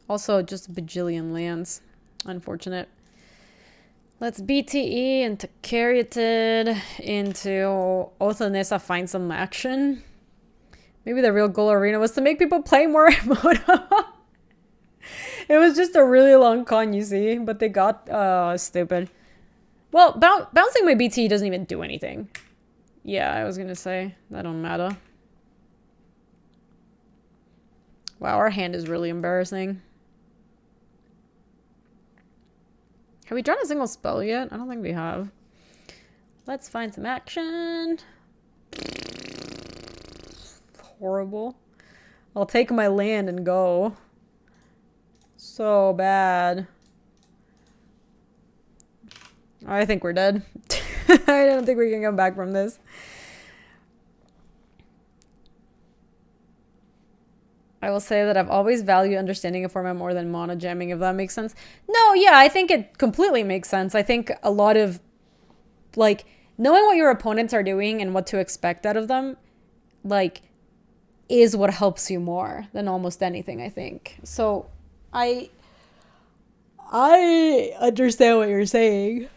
A: Also, just a bajillion lands. Unfortunate. Let's BTE into Caryatid, into Oath of Nissa, find some action. Maybe the real goal of Arena was to make people play more Moto. It was just a really long con, you see, but they got stupid. Well, bouncing my BTE doesn't even do anything. Yeah, I was gonna say, that don't matter. Wow, our hand is really embarrassing. Have we drawn a single spell yet? I don't think we have. Let's find some action. Horrible. I'll take my land and go. So bad. I think we're dead. I don't think we can come back from this. I will say that I've always valued understanding a format more than mono jamming, if that makes sense. No, yeah, I think it completely makes sense. I think a lot of, like, knowing what your opponents are doing and what to expect out of them, like, is what helps you more than almost anything, I think. So, I understand what you're saying.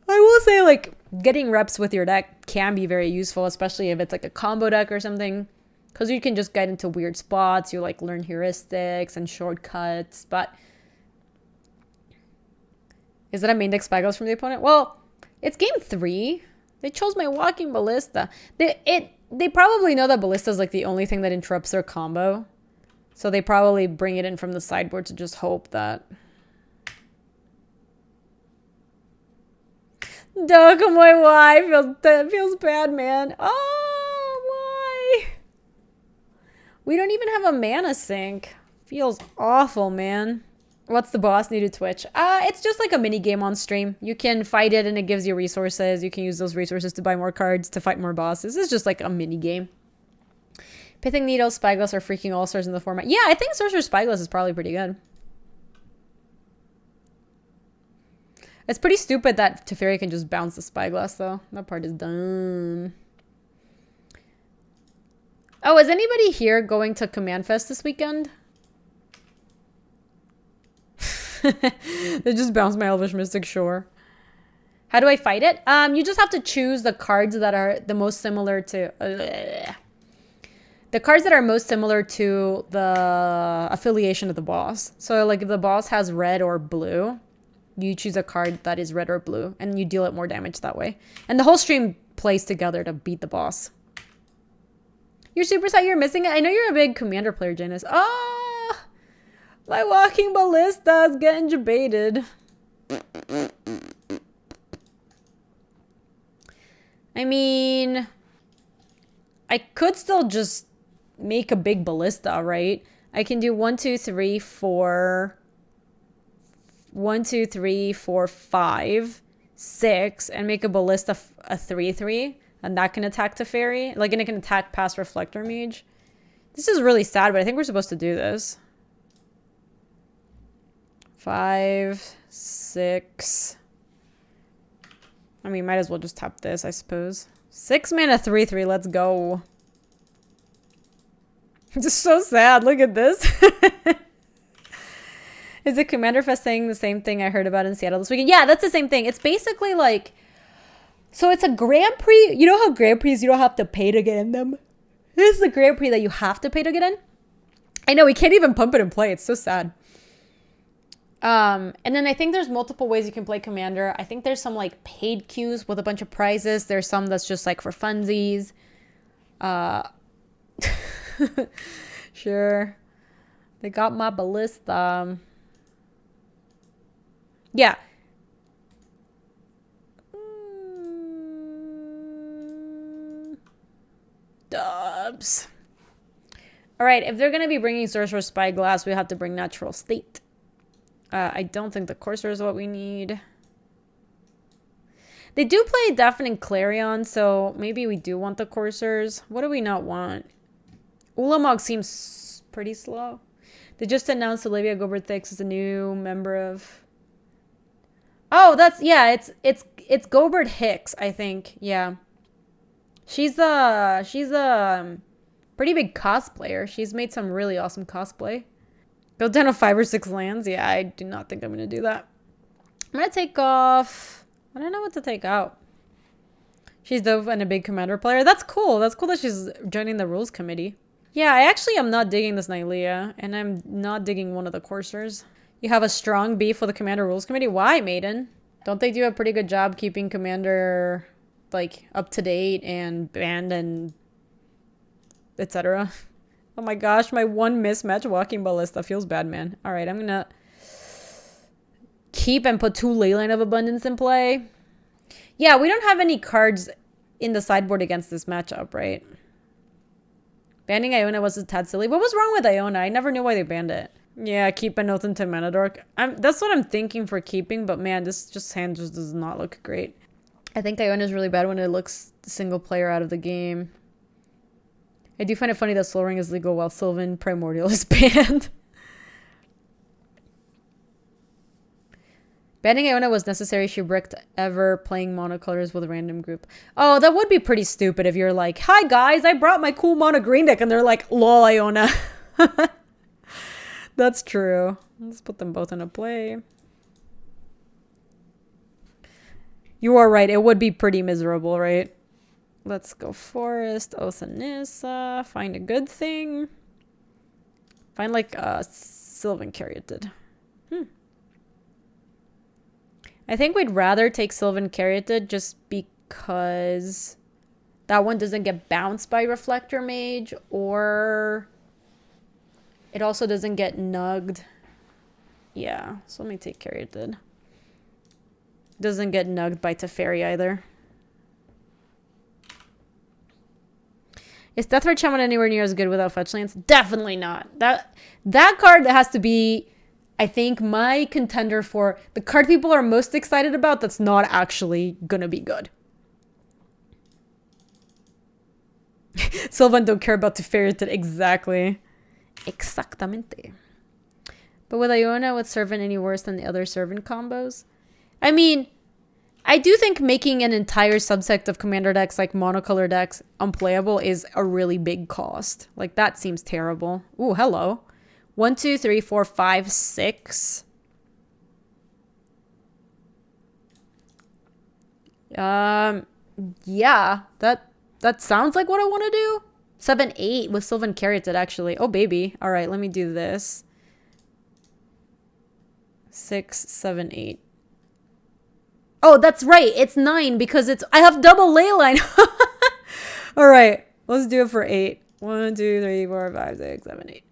A: I will say, like, getting reps with your deck can be very useful, especially if it's, like, a combo deck or something. Because you can just get into weird spots. You, like, learn heuristics and shortcuts. But is that a main deck Spyglass from the opponent? Well, it's game 3. They chose my Walking Ballista. They probably know that Ballista is, like, the only thing that interrupts their combo. So they probably bring it in from the sideboard to just hope that... Duck, my wife feels bad, man. Oh, why? We don't even have a mana sink. Feels awful, man. What's the boss need to Twitch? It's just like a mini game on stream. You can fight it and it gives you resources. You can use those resources to buy more cards, to fight more bosses. It's just like a mini game. Pithing Needle, Spyglass are freaking all-stars in the format. Yeah, I think Sorcerer Spyglass is probably pretty good. It's pretty stupid that Teferi can just bounce the Spyglass, though. That part is dumb. Oh, is anybody here going to Command Fest this weekend? They just bounced my Elvish Mystic, sure. How do I fight it? You just have to choose the cards that are the most similar to... the cards that are most similar to the affiliation of the boss. So, like, if the boss has red or blue, you choose a card that is red or blue, and you deal it more damage that way. And the whole stream plays together to beat the boss. You're super sad you're missing it? I know you're a big Commander player, Janus. Oh! My Walking Ballista is getting debated. I mean... I could still just make a big Ballista, right? I can do 1, 2, 3, 4. 1, 2, 3, 4, 5, 6, and make a ballista a 3/3, and that can attack Teferi. Like, and it can attack past Reflector Mage. This is really sad, but I think we're supposed to do this. 5, 6. I mean, might as well just tap this, I suppose. 6 mana 3/3. Let's go. Just so sad. Look at this. Is the Commander Fest saying the same thing I heard about in Seattle this weekend? Yeah, that's the same thing. It's basically like, so it's a Grand Prix. You know how Grand Prix you don't have to pay to get in them? This is a Grand Prix that you have to pay to get in. I know, we can't even pump it and play. It's so sad. And then I think there's multiple ways you can play Commander. I think there's some like paid queues with a bunch of prizes. There's some that's just like for funsies. Sure. They got my ballista. Yeah. Dubs. All right, if they're going to be bringing Sorcerer's Spyglass, we have to bring Natural State. I don't think the Courser is what we need. They do play Deafening Clarion, so maybe we do want the Coursers. What do we not want? Ulamog seems pretty slow. They just announced Olivia Gobert-Thix is a new member of... Oh, that's... Yeah, it's Gobert Hicks, I think. Yeah. She's a pretty big cosplayer. She's made some really awesome cosplay. Go down to 5 or 6 lands. Yeah, I do not think I'm going to do that. I'm going to take off... I don't know what to take out. She's dope and a big Commander player. That's cool. That's cool that she's joining the rules committee. Yeah, I actually am not digging this Nylea, and I'm not digging one of the Coursers. You have a strong beef with the Commander Rules Committee? Why, Maiden? Don't they do a pretty good job keeping Commander, like, up to date and banned and etc.? Oh my gosh, my one mismatch Walking Ballista feels bad, man. Alright, I'm gonna keep and put 2 Leyline of Abundance in play. Yeah, we don't have any cards in the sideboard against this matchup, right? Banning Iona was a tad silly. What was wrong with Iona? I never knew why they banned it. Yeah, keep an oath into Mana Dork. That's what I'm thinking for keeping, but man, this hand just does not look great. I think Iona is really bad when it looks single player out of the game. I do find it funny that Soul Ring is legal while Sylvan Primordial is banned. Banning Iona was necessary. She bricked ever playing monocolors with a random group. Oh, that would be pretty stupid if you're like, hi guys, I brought my cool mono green deck. And they're like, lol, Iona. That's true. Let's put them both in a play. You are right. It would be pretty miserable, right? Let's go Forest, Oath Anissa. Find a good thing. Find like Sylvan Caryatid. I think we'd rather take Sylvan Caryatid just because that one doesn't get bounced by Reflector Mage, or it also doesn't get nugged. Yeah, so let me take Caryatid. Doesn't get nugged by Teferi either. Is Deathred Shaman anywhere near as good without fetch lands? Definitely not. That card has to be, I think, my contender for the card people are most excited about that's not actually gonna be good. Sylvan don't care about Teferi. Exactly. Exactamente. But with Iona, would Servant any worse than the other Servant combos? I mean, I do think making an entire subset of Commander decks, like monocolor decks, unplayable is a really big cost. Like, that seems terrible. Ooh, hello. 1, 2, 3, 4, 5, 6. Yeah, that sounds like what I want to do. 7, 8 with Sylvan Caryatid, actually. Oh, baby. All right, let me do this. 6, 7, 8. Oh, that's right. It's 9 because I have double Leyline. All right, let's do it for 8. 1, 2, 3, 4, 5, 6, 7, 8.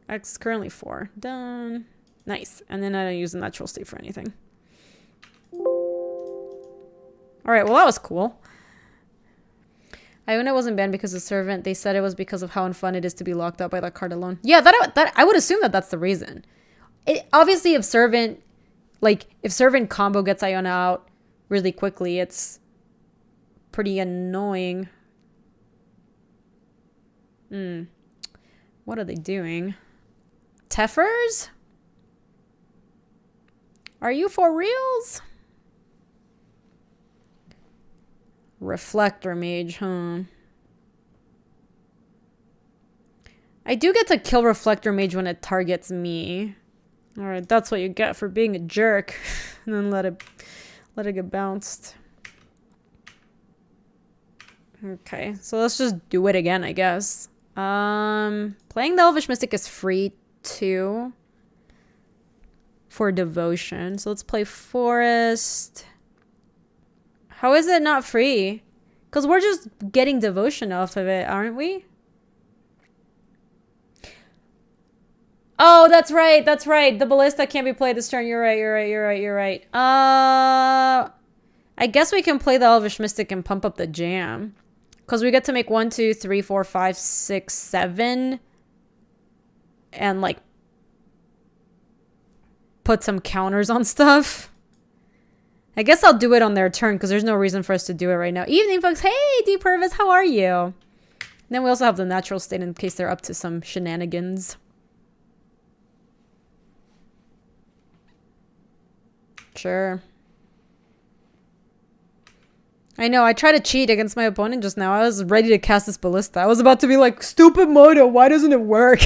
A: X is currently 4. Done. Nice. And then I don't use the Natural State for anything. All right, well, that was cool. Iona wasn't banned because of Servant. They said it was because of how unfun it is to be locked up by that card alone. Yeah, that I would assume that that's the reason. Obviously, if Servant combo gets Iona out really quickly, it's pretty annoying. What are they doing? Teffers? Are you for reals? Reflector Mage, huh? I do get to kill Reflector Mage when it targets me. Alright, that's what you get for being a jerk. And then let it get bounced. Okay, so let's just do it again, I guess. Playing the Elvish Mystic is free too. For Devotion. So let's play Forest. How is it not free? Because we're just getting Devotion off of it, aren't we? Oh, that's right. That's right. The Ballista can't be played this turn. You're right. I guess we can play the Elvish Mystic and pump up the jam. Because we get to make 1, 2, 3, 4, 5, 6, 7. And, like, put some counters on stuff. I guess I'll do it on their turn because there's no reason for us to do it right now. Evening, folks. Hey, D Purvis, how are you? And then we also have the natural state in case they're up to some shenanigans. Sure. I know, I tried to cheat against my opponent just now. I was ready to cast this Ballista. I was about to be like, stupid Moto, why doesn't it work?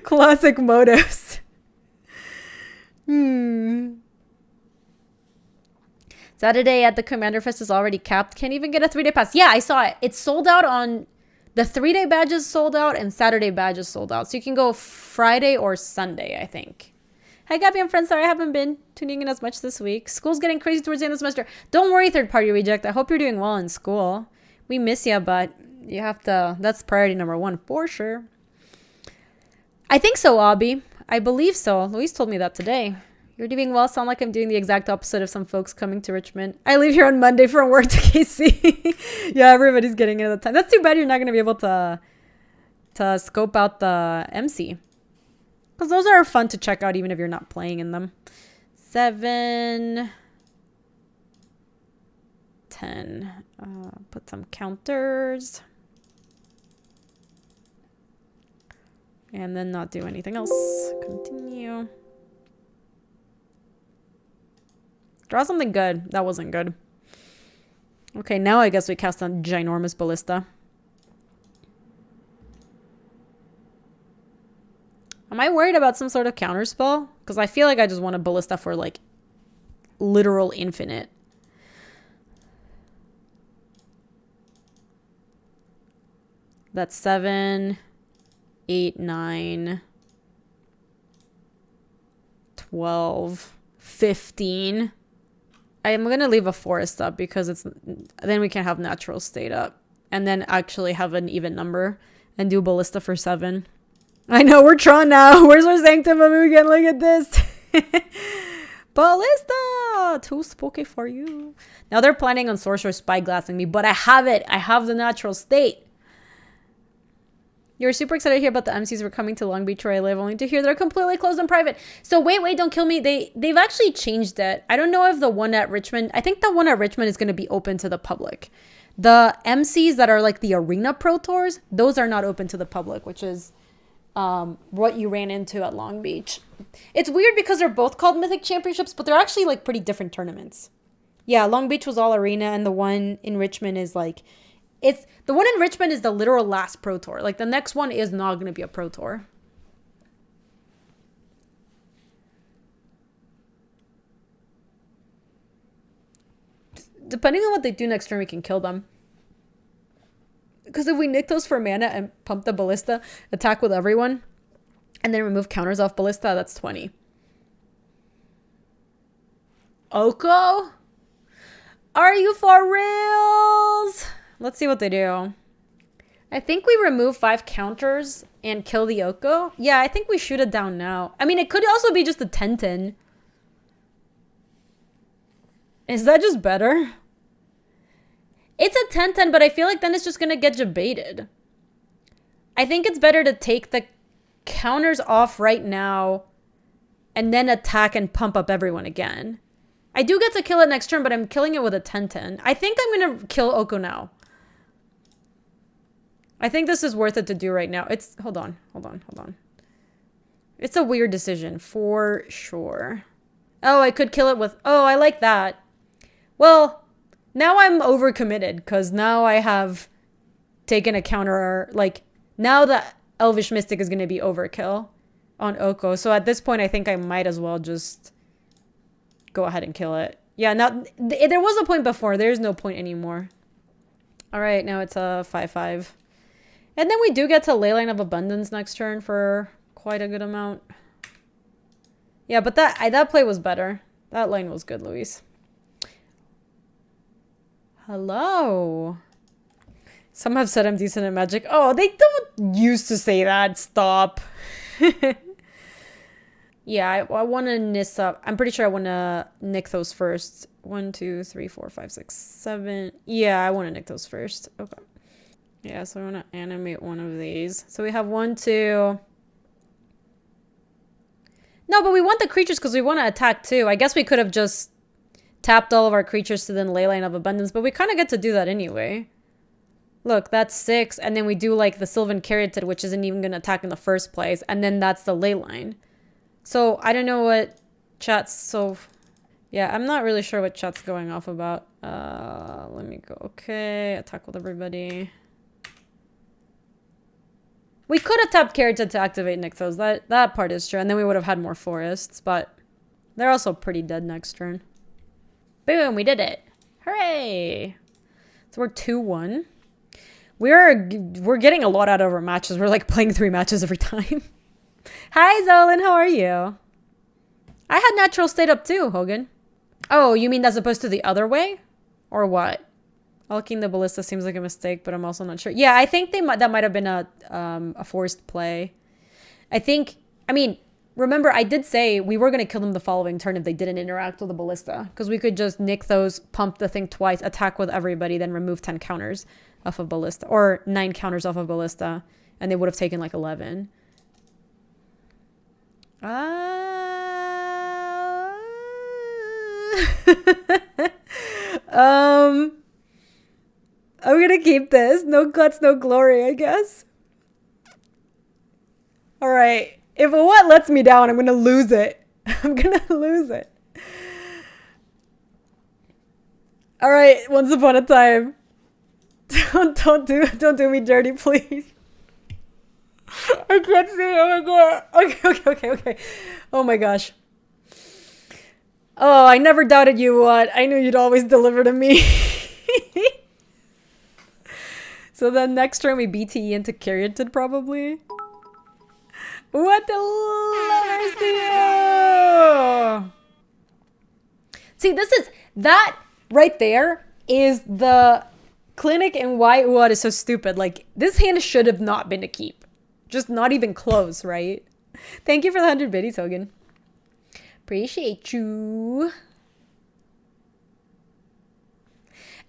A: Classic Motos. Saturday at the Commander Fest is already capped. Can't even get a 3-day pass. Yeah, I saw it. It's sold out on... The 3-day badges sold out and Saturday badges sold out. So you can go Friday or Sunday, I think. Hi, Gaby and friends. Sorry I haven't been tuning in as much this week. School's getting crazy towards the end of the semester. Don't worry, third-party reject. I hope you're doing well in school. We miss you, but you have to... That's priority number 1 for sure. I think so, Abby. I believe so. Louise told me that today. You're doing well. Sound like I'm doing the exact opposite of some folks coming to Richmond. I leave here on Monday from work to KC. Yeah, everybody's getting in at the time. That's too bad you're not going to be able to scope out the MC. Because those are fun to check out even if you're not playing in them. 7, 10. Put some counters. And then not do anything else. Continue. Draw something good. That wasn't good. Okay, now I guess we cast a ginormous Ballista. Am I worried about some sort of counterspell? Because I feel like I just want a Ballista for, like, literal infinite. That's 7, 8, 9, 12, 15. I'm going to leave a forest up because then we can have natural state up. And then actually have an even number and do Ballista for 7. I know, we're Tron now. Where's our Sanctum of Again? Look at this. Ballista! Too spooky for you. Now they're planning on Sorcerer Spyglassing me, but I have it. I have the natural state. You're super excited to hear about the MCs were coming to Long Beach where I live, only to hear they're completely closed and private. So wait, don't kill me. They've actually changed it. I don't know if the one at Richmond... I think the one at Richmond is going to be open to the public. The MCs that are like the Arena Pro Tours, those are not open to the public, which is... what you ran into at Long Beach. It's weird because they're both called Mythic Championships, but they're actually like pretty different tournaments. Yeah, Long Beach was all arena, and the one in Richmond is like, the one in Richmond is the literal last Pro Tour. Like the next one is not going to be a Pro Tour. Depending on what they do next turn, we can kill them. Because if we nick those for mana and pump the Ballista, attack with everyone, and then remove counters off Ballista, that's 20. Oko? Are you for reals? Let's see what they do. I think we remove 5 counters and kill the Oko. Yeah, I think we shoot it down now. I mean, it could also be just a 10-10. Is that just better? a 10-10, but I feel like then it's just going to get debated. I think it's better to take the counters off right now and then attack and pump up everyone again. I do get to kill it next turn, but I'm killing it with a 10-10. I think I'm going to kill Oko now. I think this is worth it to do right now. It's... Hold on. It's a weird decision, for sure. Oh, I could kill it with... Oh, I like that. Well, now I'm overcommitted, because now I have taken a counter... Like, now the Elvish Mystic is going to be overkill on Oko. So at this point, I think I might as well just go ahead and kill it. Yeah, now... There was a point before. There's no point anymore. All right, now it's a 5-5. And then we do get to Leyline of Abundance next turn for quite a good amount. Yeah, but that play was better. That lane was good, Luis. Hello. Some have said I'm decent at Magic. Oh, they don't used to say that. Stop. Yeah, I want to Nis up. I'm pretty sure I want to nick those first. 1, 2, 3, 4, 5, 6, 7. Yeah, I want to nick those first. Okay. Yeah, so I want to animate one of these. So we have 1, 2. No, but we want the creatures because we want to attack too. I guess we could have just tapped all of our creatures to then Leyline of Abundance, but we kind of get to do that anyway. Look, that's 6, and then we do like the Sylvan Caryatid, which isn't even going to attack in the first place, and then that's the Leyline. So I don't know what chat's so... Yeah, I'm not really sure what chat's going off about. Let me go. Okay, attack with everybody. We could have tapped Caryatid to activate Nykthos. That part is true. And then we would have had more forests. But they're also pretty dead next turn. Boom, we did it. Hooray. So we're 2-1. We're getting a lot out of our matches. We're like playing 3 matches every time. Hi, Zolan. How are you? I had natural state up too, Hogan. Oh, you mean as opposed to the other way? Or what? Alking the Ballista seems like a mistake, but I'm also not sure. Yeah, I think that might have been a forced play. I mean, remember, I did say we were going to kill them the following turn if they didn't interact with the Ballista. Because we could just nick those, pump the thing twice, attack with everybody, then remove 10 counters off of Ballista. Or 9 counters off of Ballista. And they would have taken like 11. I'm gonna keep this. No guts, no glory, I guess. Alright. If a what lets me down, I'm gonna lose it. I'm gonna lose it. Alright, once upon a time. Don't do me dirty, please. I can't see it. Oh my god. Okay. Oh my gosh. Oh, I never doubted you, what? I knew you'd always deliver to me. So then next turn we BTE into Caryatid probably. What the lovers do you? See, that right there is the clinic and why Uad is so stupid. Like, this hand should have not been a keep. Just not even close, right? Thank you for the 100 biddies, Hogan. Appreciate you.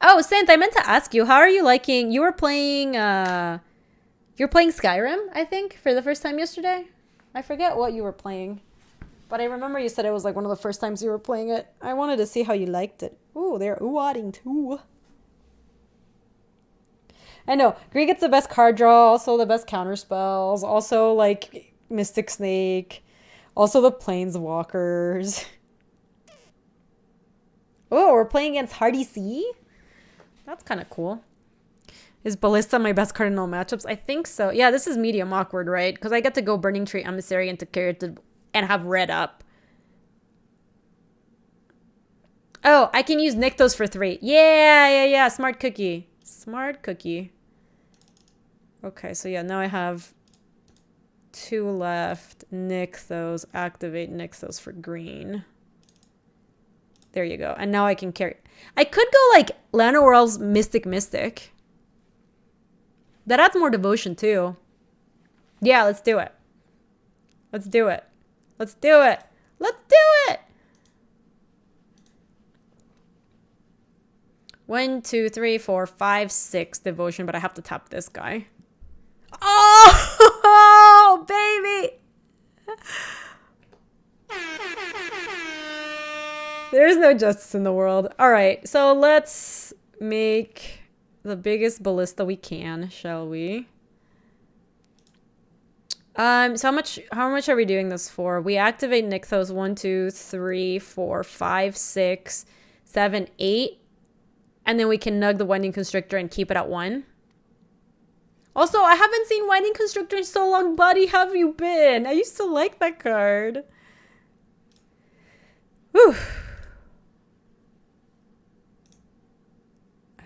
A: Oh, Sant, I meant to ask you, how are you liking... You were playing... You're playing Skyrim, I think, for the first time yesterday. I forget what you were playing. But I remember you said it was like one of the first times you were playing it. I wanted to see how you liked it. Ooh, they're ooh-adding too. I know. Greg gets the best card draw, also the best counter spells, also like Mystic Snake, also the Planeswalkers. Oh, we're playing against Hardy C? That's kind of cool. Is Ballista my best card in all matchups? I think so. Yeah, this is medium awkward, right? Because I get to go Burning Tree, Emissary into Caryatid and have red up. Oh, I can use Nykthos for 3. Yeah. Smart cookie. Smart cookie. Okay, so yeah, now I have 2 left. Nykthos. Activate Nykthos for green. There you go. And now I can carry... I could go like Llanowar's Mystic. That adds more devotion too. Yeah, let's do it. Let's do it. Let's do it. Let's do it! 1, 2, 3, 4, 5, 6 devotion, but I have to tap this guy. Oh, baby! There's no justice in the world. All right, so let's make the biggest ballista we can, shall we? So how much are we doing this for? We activate Nykthos 1, 2, 3, 4, 5, 6, 7, 8. And then we can nug the Winding Constrictor and keep it at 1. Also, I haven't seen Winding Constrictor in so long, buddy. How have you been? I used to like that card. Whew.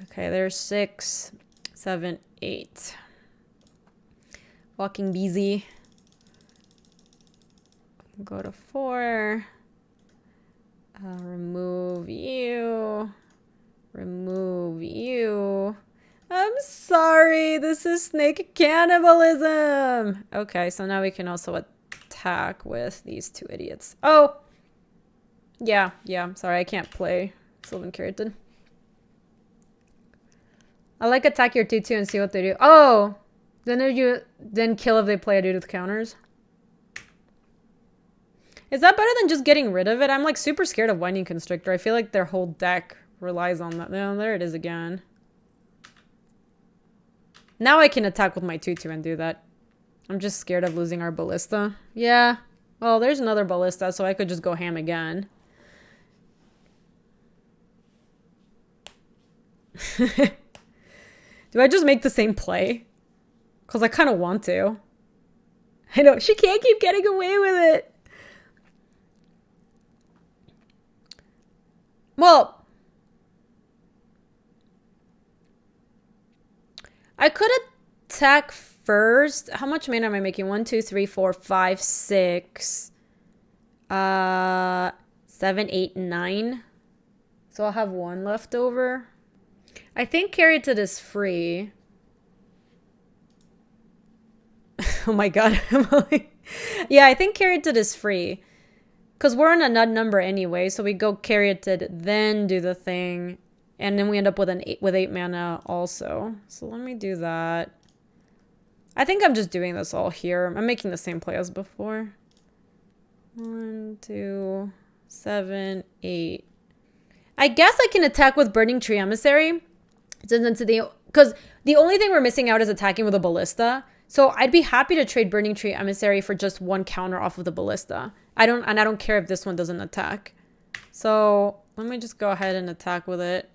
A: Okay, there's 6, 7, 8. Walking Beezy. Go to 4. Remove you. Remove you. I'm sorry. This is snake cannibalism. Okay, so now we can also attack with these two idiots. Oh! Yeah. I'm sorry. I can't play Sylvan Keratin. I like attack your 2-2 and see what they do. Oh! Then kill if they play a dude with counters. Is that better than just getting rid of it? I'm like super scared of Winding Constrictor. I feel like their whole deck relies on that. Oh, there it is again. Now I can attack with my 2-2 and do that. I'm just scared of losing our ballista. Yeah. Well, there's another ballista, so I could just go ham again. Do I just make the same play? Because I kind of want to. I know. She can't keep getting away with it. Well, I could attack first. How much mana am I making? 1, 2, 3, 4, 5, 6, 7, 8, 9. So I'll have 1 left over. I think Keratin is free. Oh my god. Yeah, I think Keratin is free. Because we're on a nut number anyway, so we go Keratin, then do the thing. And then we end up with 8 mana also. So let me do that. I think I'm just doing this all here. I'm making the same play as before. 1, 2, 7, 8. I guess I can attack with Burning Tree Emissary. Because the only thing we're missing out is attacking with a ballista. So I'd be happy to trade Burning Tree Emissary for just 1 counter off of the ballista. I don't care if this one doesn't attack. So let me just go ahead and attack with it.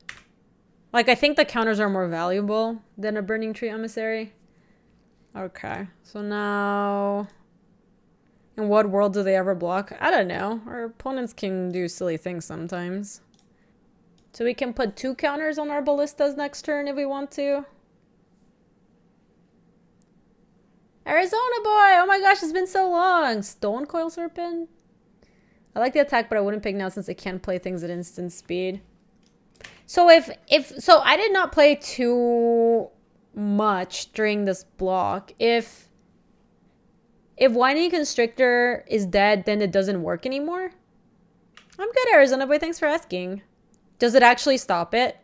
A: Like, I think the counters are more valuable than a Burning Tree Emissary. Okay, so now... In what world do they ever block? I don't know. Our opponents can do silly things sometimes. So we can put 2 counters on our ballistas next turn if we want to. Arizona boy! Oh my gosh, it's been so long! Stone Coil Serpent? I like the attack, but I wouldn't pick now since I can't play things at instant speed. So so I did not play too much during this block. If Winding Constrictor is dead, then it doesn't work anymore? I'm good, Arizona boy. Thanks for asking. Does it actually stop it?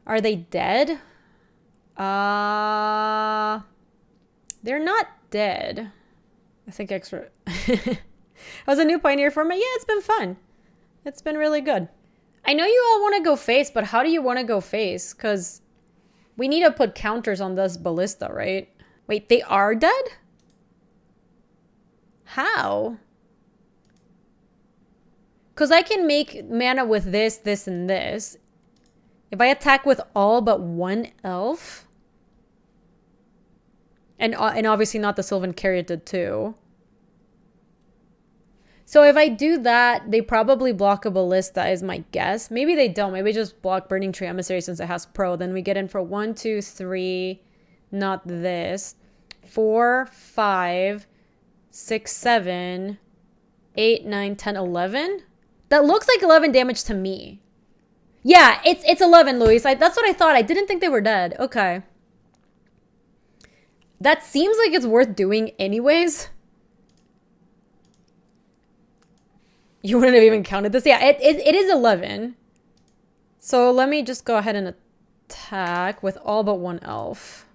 A: Are they dead? They're not dead. I think extra. I was a new Pioneer format. Yeah, it's been fun. It's been really good. I know you all want to go face, but how do you want to go face? Because we need to put counters on this ballista, right? Wait, they are dead? How? Because I can make mana with this, this, and this. If I attack with all but 1 elf... And obviously not the Sylvan Keratin too. So if I do that, they probably block a ballista is my guess. Maybe they don't. Maybe just block Burning Tree Emissary since it has pro. Then we get in for 1, 2, 3. Not this. 4, 5, 6, 7, 8, 9, 10, 11. That looks like 11 damage to me. Yeah, it's 11, Luis. That's what I thought. I didn't think they were dead. Okay. That seems like it's worth doing anyways. You wouldn't have even counted this. Yeah, it is 11. So let me just go ahead and attack with all but one elf.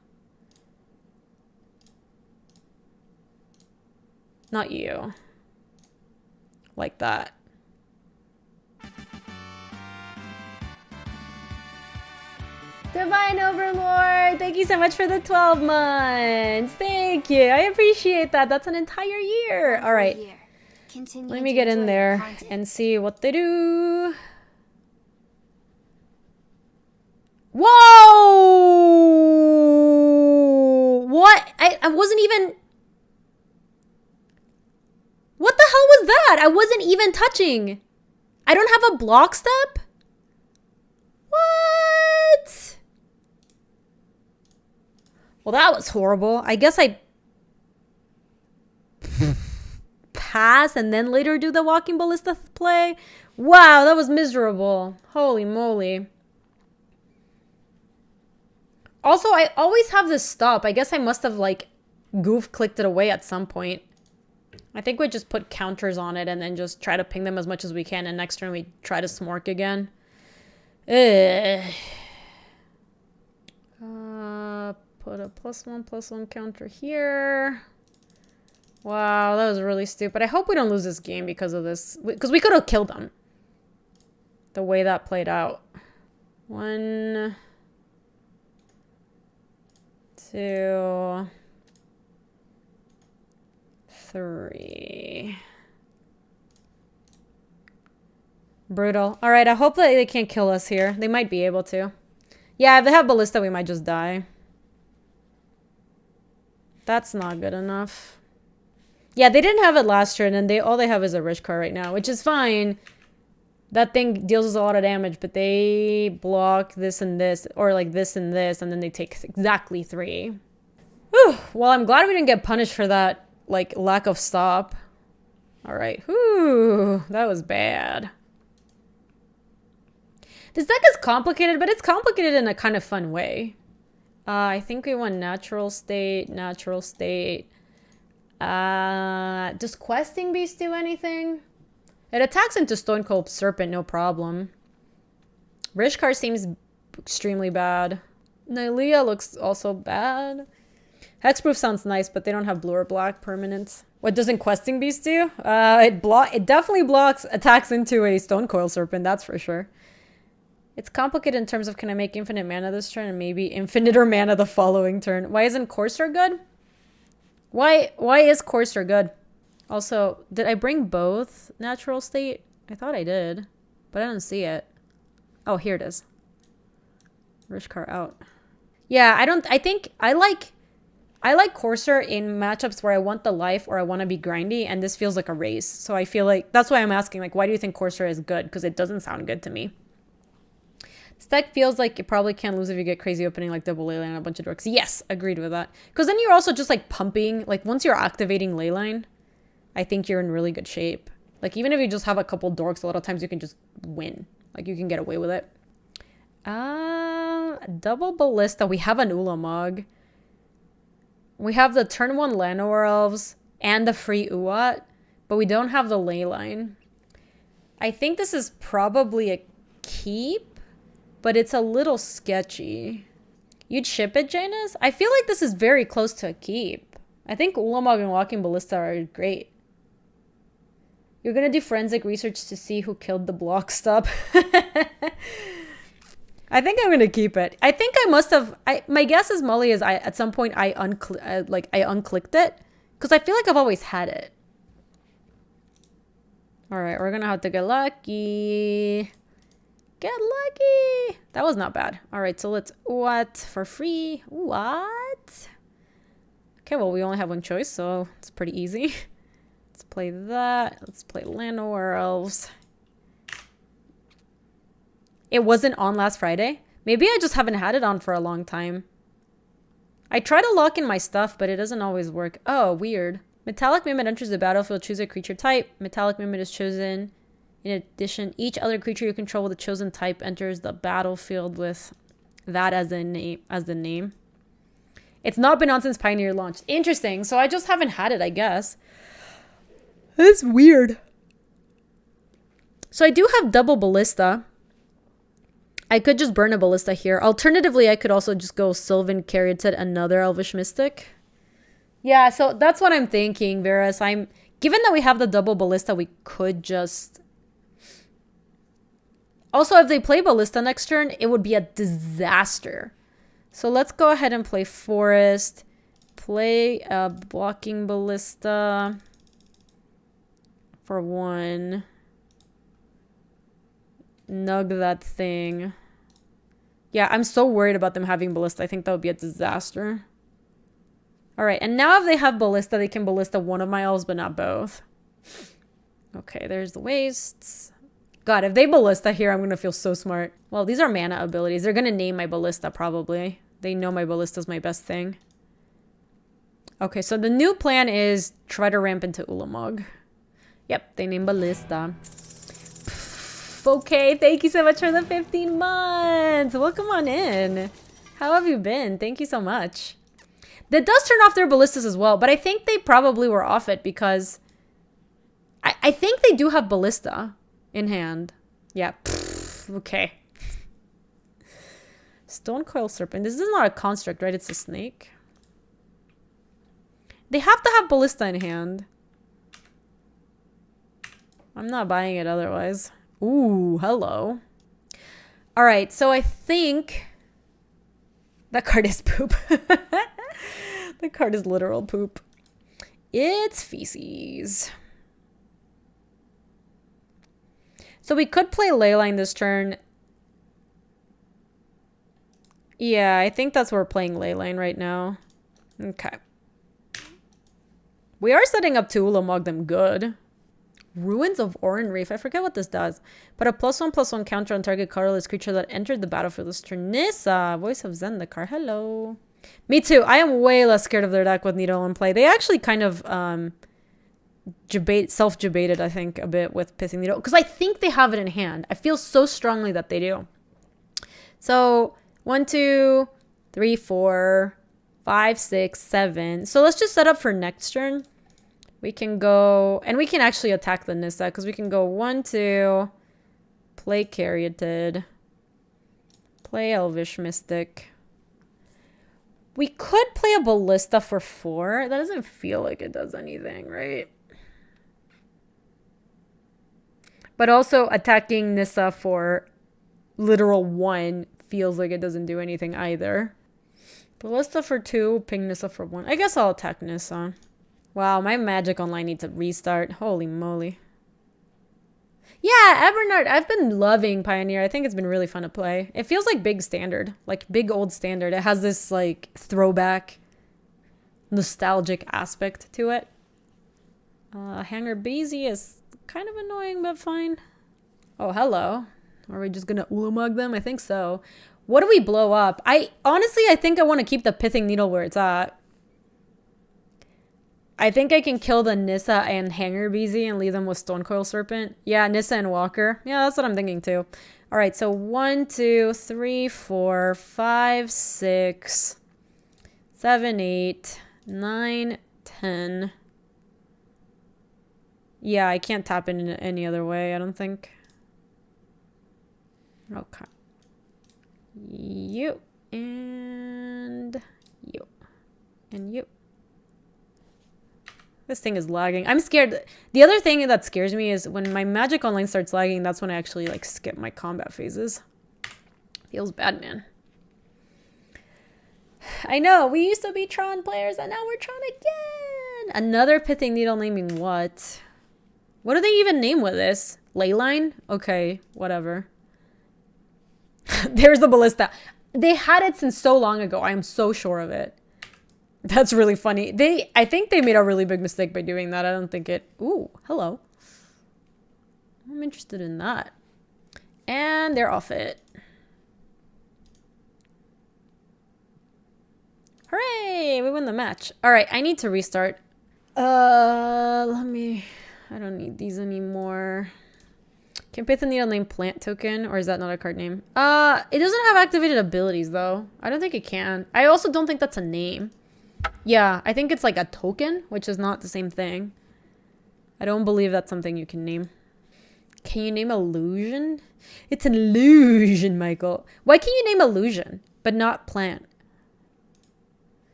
A: Not you. Like that. Divine Overlord, thank you so much for the 12 months. Thank you. I appreciate that. That's an entire year. All right. Let me get in there and see what they do. Whoa! What? I wasn't even... What the hell was that? I wasn't even touching. I don't have a block step? What? Well, that was horrible. I guess I pass and then later do the walking ballista play. Wow, that was miserable. Holy moly. Also, I always have this stop. I guess I must have like goof clicked it away at some point. I think we just put counters on it and then just try to ping them as much as we can. And next turn we try to smork again. Put a +1/+1 counter here. Wow, that was really stupid. I hope we don't lose this game because of this. Because we could have killed them. The way that played out. 1, 2, 3. Brutal. Alright, I hope that they can't kill us here. They might be able to. Yeah, if they have ballista, we might just die. That's not good enough. Yeah, they didn't have it last turn, and all they have is a rich card right now, which is fine. That thing deals us a lot of damage, but they block this and this, or like this and this, and then they take exactly 3. Whew. Well, I'm glad we didn't get punished for that, like, lack of stop. Alright. Whew. That was bad. This deck is complicated, but it's complicated in a kind of fun way. I think we won natural state, natural state. Does questing beast do anything? It attacks into Stone Cold Serpent, no problem. Rishkar seems extremely bad. Nylea looks also bad. Hexproof sounds nice, but they don't have blue or black permanents. What doesn't questing beast do? It definitely blocks attacks into a Stone Coil Serpent, that's for sure. It's complicated in terms of can I make infinite mana this turn and maybe infinite or mana the following turn. Why isn't Courser good? Why is Courser good? Also, did I bring both natural state? I thought I did, but I didn't see it. Oh, here it is. Rishkar out. Yeah, I like Courser in matchups where I want the life or I want to be grindy, and this feels like a race. So I feel like that's why I'm asking, like, why do you think Courser is good? Because it doesn't sound good to me. This deck feels like you probably can't lose if you get crazy opening like double Leyline and a bunch of dorks. Yes, agreed with that. Because then you're also just like pumping. Like once you're activating Leyline, I think you're in really good shape. Like even if you just have a couple dorks, a lot of times you can just win. Like you can get away with it. Double Ballista. We have an Ulamog. We have the turn 1 Llanowar Elves and the free Uat, but we don't have the Leyline. I think this is probably a keep. But it's a little sketchy. You'd ship it, Janus? I feel like this is very close to a keep. I think Ulamog and Walking Ballista are great. You're gonna do forensic research to see who killed the block stop. I think I'm gonna keep it. I think I must have... my guess is Molly is at some point I unclicked it. Because I feel like I've always had it. Alright, we're gonna have to get lucky. Get lucky! That was not bad. Alright, so let's... What? For free? What? Okay, well, we only have one choice, so it's pretty easy. Let's play that. Let's play Llanowar Elves. It wasn't on last Friday. Maybe I just haven't had it on for a long time. I try to lock in my stuff, but it doesn't always work. Oh, weird. Metallic Mimid enters the battlefield. Choose a creature type. Metallic Mimid is chosen. In addition, each other creature you control with a chosen type enters the battlefield with that as the name. It's not been on since Pioneer launched. Interesting. So I just haven't had it, I guess. That's weird. So I do have double Ballista. I could just burn a ballista here. Alternatively, I could also just go Sylvan Caryatid, another Elvish Mystic. Yeah, so that's what I'm thinking, Varus. Given that we have the double ballista, we could just... Also, if they play ballista next turn, it would be a disaster. So let's go ahead and play Forest. Play a blocking ballista for 1. Nug that thing. Yeah, I'm so worried about them having ballista. I think that would be a disaster. All right, and now if they have ballista, they can ballista one of my elves, but not both. Okay, there's the wastes. God, if they ballista here, I'm going to feel so smart. Well, these are mana abilities. They're going to name my ballista, probably. They know my ballista is my best thing. Okay, so the new plan is try to ramp into Ulamog. Yep, they name ballista. Okay, thank you so much for the 15 months. Welcome on in. How have you been? Thank you so much. That does turn off their ballistas as well, but I think they probably were off it because I think they do have ballista in hand. Yeah, okay. Stone Coil Serpent. This is not a construct, right? It's a snake. They have to have ballista in hand. I'm not buying it otherwise. Ooh, hello. All right, so I think that card is poop. The card is literal poop. It's feces. So we could play Leyline this turn. Yeah, I think that's where we're playing Leyline right now. Okay. We are setting up to Ulamog them good. Ruins of Oran Reef. I forget what this does. But a +1/+1 counter on target colorless creature that entered the battlefield this turn. Nissa, Voice of Zendikar. Hello. Me too. I am way less scared of their deck with Needle in play. They actually kind of self-debated, I think, a bit with Pithing Needle. Because I think they have it in hand. I feel so strongly that they do. So 1, 2, 3, 4, 5, 6, 7. So let's just set up for next turn. We can go, and we can actually attack the Nissa because we can go 1, 2, play Caryatid, play Elvish Mystic. We could play a Ballista for 4. That doesn't feel like it does anything, right? But also attacking Nissa for literal 1 feels like it doesn't do anything either. Ballista for 2, ping Nissa for 1. I guess I'll attack Nissa. Wow, my Magic Online needs a restart. Holy moly. Yeah, Ebernard, I've been loving Pioneer. I think it's been really fun to play. It feels like big standard, like big old standard. It has this like throwback, nostalgic aspect to it. Hanger Beezy is kind of annoying, but fine. Oh, hello. Are we just gonna Ulamog them? I think so. What do we blow up? I think I want to keep the Pithing Needle where it's at. I think I can kill the Nissa and Hanger Beezy and leave them with Stonecoil Serpent. Yeah, Nissa and Walker. Yeah, that's what I'm thinking too. All right, so 1, 2, 3, 4, 5, 6, 7, 8, 9, 10. Yeah, I can't tap in any other way, I don't think. Okay. You. And you. And you. This thing is lagging. I'm scared. The other thing that scares me is when my Magic Online starts lagging, that's when I actually like skip my combat phases. Feels bad, man. I know, we used to be Tron players and now we're Tron again. Another Pithing Needle naming what? What do they even name with this? Leyline? Okay, whatever. There's the Ballista. They had it since so long ago. I am so sure of it. That's really funny. I think they made a really big mistake by doing that. I don't think it... Ooh, hello. I'm interested in that. And they're off it. Hooray! We win the match. All right, I need to restart. Let me... I don't need these anymore. Can Pithing Needle name plant token? Or is that not a card name? It doesn't have activated abilities, though. I don't think it can. I also don't think that's a name. Yeah, I think it's like a token, which is not the same thing. I don't believe that's something you can name. Can you name illusion? It's an illusion, Michael. Why can you name illusion, but not plant?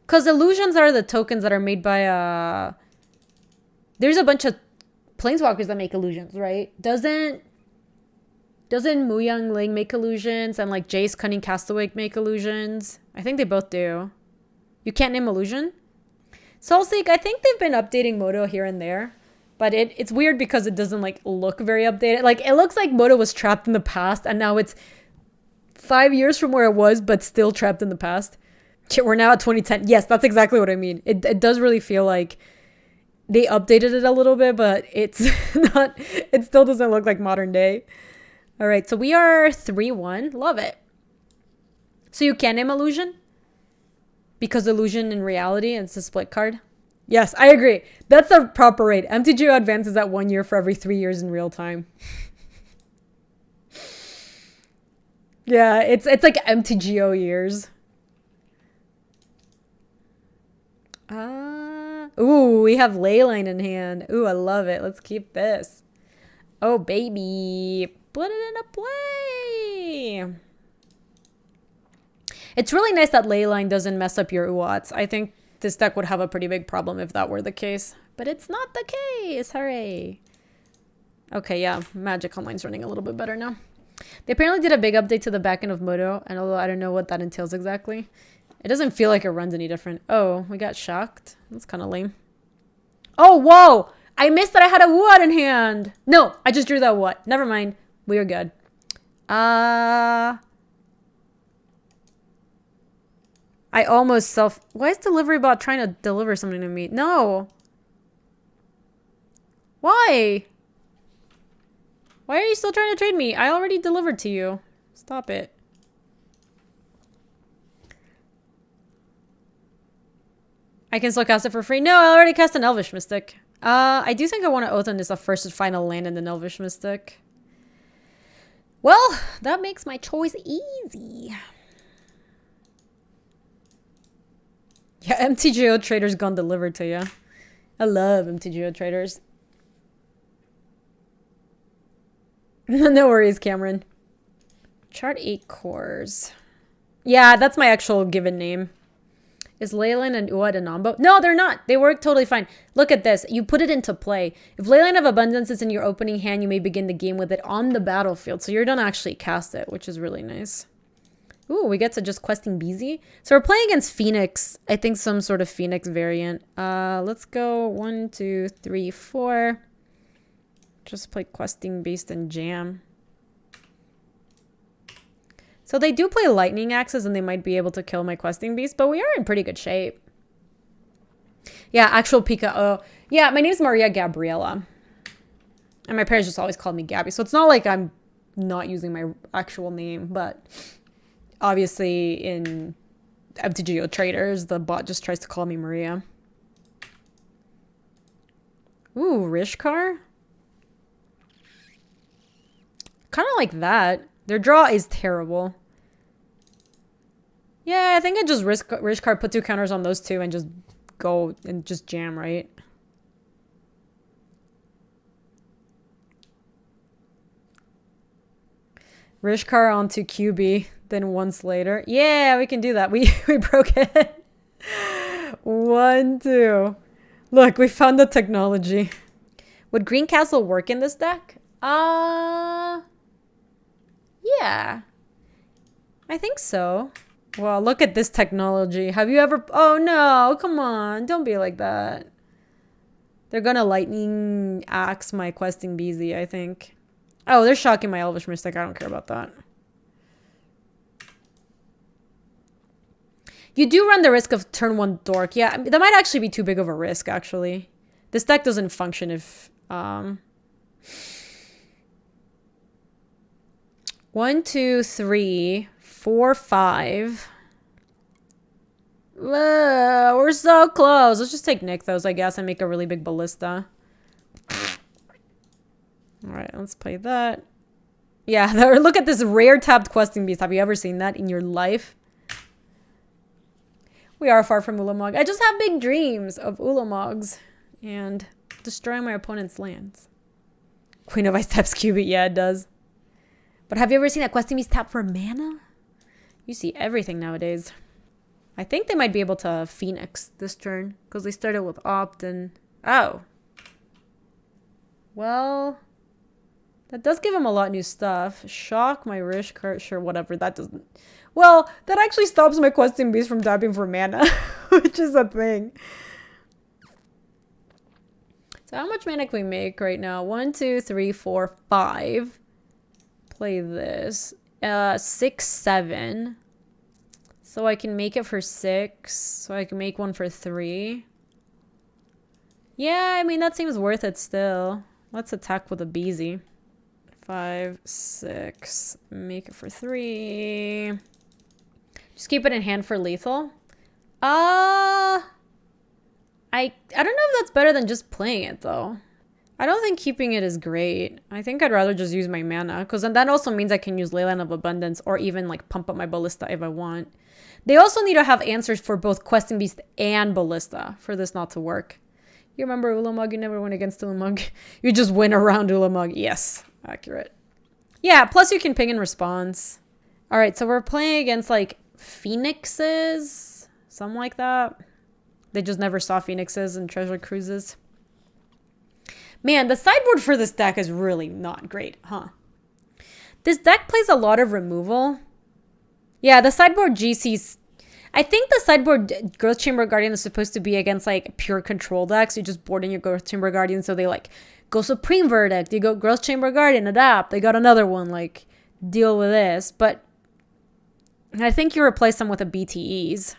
A: Because illusions are the tokens that are made by, there's a bunch of planeswalkers that make illusions, right? Doesn't Mu Young Ling make illusions? And like Jace Cunning Castaway make illusions? I think they both do. You can't name illusion? Soulseek, I think they've been updating Moto here and there. But it's weird because it doesn't like look very updated. Like it looks like Moto was trapped in the past and now it's 5 years from where it was, but still trapped in the past. Shit, we're now at 2010. Yes, that's exactly what I mean. It does really feel like they updated it a little bit, but it's not, it still doesn't look like modern day. All right, so we are 3-1. Love it. So you can name illusion? Because illusion in reality, it's a split card. Yes, I agree. That's the proper rate. MTGO advances at 1 year for every 3 years in real time. Yeah, it's like MTGO years. Ooh, we have Leyline in hand. Ooh, I love it. Let's keep this. Oh, baby. Put it into play. It's really nice that Leyline doesn't mess up your Uats. I think this deck would have a pretty big problem if that were the case. But it's not the case. Hooray. Okay, yeah. Magic Online's running a little bit better now. They apparently did a big update to the backend of Moto, and although I don't know what that entails exactly, it doesn't feel like it runs any different. Oh, we got shocked. That's kind of lame. Oh, whoa! I missed that I had a Uat in hand. No, I just drew that Uat. Never mind. We are good. I almost Why is Delivery Bot trying to deliver something to me? No. Why? Why are you still trying to trade me? I already delivered to you. Stop it. I can still cast it for free. No, I already cast an Elvish Mystic. I do think I want to Oath on this a first and final land and an Elvish Mystic. Well, that makes my choice easy. Yeah, MTGO traders gone delivered to you. I love MTGO traders. No worries, Cameron. Chart 8 cores. Yeah, that's my actual given name. Is Leyline and Uat a Nombo? No, they're not. They work totally fine. Look at this. You put it into play. If Leyline of Abundance is in your opening hand, you may begin the game with it on the battlefield. So you don't actually cast it, which is really nice. Ooh, we get to just questing BZ. So we're playing against Phoenix. I think some sort of Phoenix variant. Let's go 1, 2, 3, 4. Just play questing beast and jam. So they do play lightning axes and they might be able to kill my questing beast, but we are in pretty good shape. Yeah, actual Pika. Oh, yeah, my name's Maria Gabriela. And my parents just always called me Gaby. So it's not like I'm not using my actual name, but obviously in MTGO traders, the bot just tries to call me Maria. Ooh, Rishkar? Kind of like that. Their draw is terrible. Yeah, I think I just Rishkar, put 2 counters on those 2 and just go and just jam, right? Rishkar onto QB, then once later. Yeah, we can do that. We broke it. 1, 2. Look, we found the technology. Would Green Castle work in this deck? Yeah. I think so. Well, look at this technology. Have you ever... Oh, no. Come on. Don't be like that. They're gonna lightning axe my questing BZ, I think. Oh, they're shocking my Elvish Mystic. I don't care about that. You do run the risk of turn 1 Dork. Yeah, that might actually be too big of a risk, actually. This deck doesn't function if... 1, 2, 3, 4, 5. We're so close. Let's just take Nykthos, I guess, and make a really big ballista. Alright, let's play that. Yeah, look at this rare tapped questing beast. Have you ever seen that in your life? We are far from Ulamog. I just have big dreams of Ulamogs and destroying my opponent's lands. Queen of Ice taps Cubit. Yeah, it does. But have you ever seen that Questing Beast tap for mana? You see everything nowadays. I think they might be able to Phoenix this turn. Because they started with Opt and... Oh. Well... That does give him a lot of new stuff. Shock, my Rish card, sure, whatever. That doesn't... Well, that actually stops my Questing Beast from tapping for mana. Which is a thing. So how much mana can we make right now? 1, 2, 3, 4, 5. Play this. 6, 7. So I can make it for 6. So I can make one for 3. Yeah, I mean, that seems worth it still. Let's attack with a Beezy. 5, 6. Make it for 3. Just keep it in hand for lethal. I don't know if that's better than just playing it, though. I don't think keeping it is great. I think I'd rather just use my mana. Because then that also means I can use Leyline of Abundance. Or even, like, pump up my Ballista if I want. They also need to have answers for both Questing Beast and Ballista. For this not to work. You remember Ulamog? You never win against Ulamog. You just win around Ulamog. Yes. Accurate. Yeah, plus you can ping in response. Alright, so we're playing against, like, Phoenixes. Something like that. They just never saw Phoenixes and Treasure Cruises. Man, the sideboard for this deck is really not great, huh? This deck plays a lot of removal. Yeah, the sideboard GC's... I think the sideboard Growth Chamber Guardian is supposed to be against, like, pure control decks. You just board in your Growth Chamber Guardian, so they, like, go Supreme Verdict. You go Growth Chamber Guardian, adapt. They got another one, like, deal with this. But I think you replace them with a BTEs.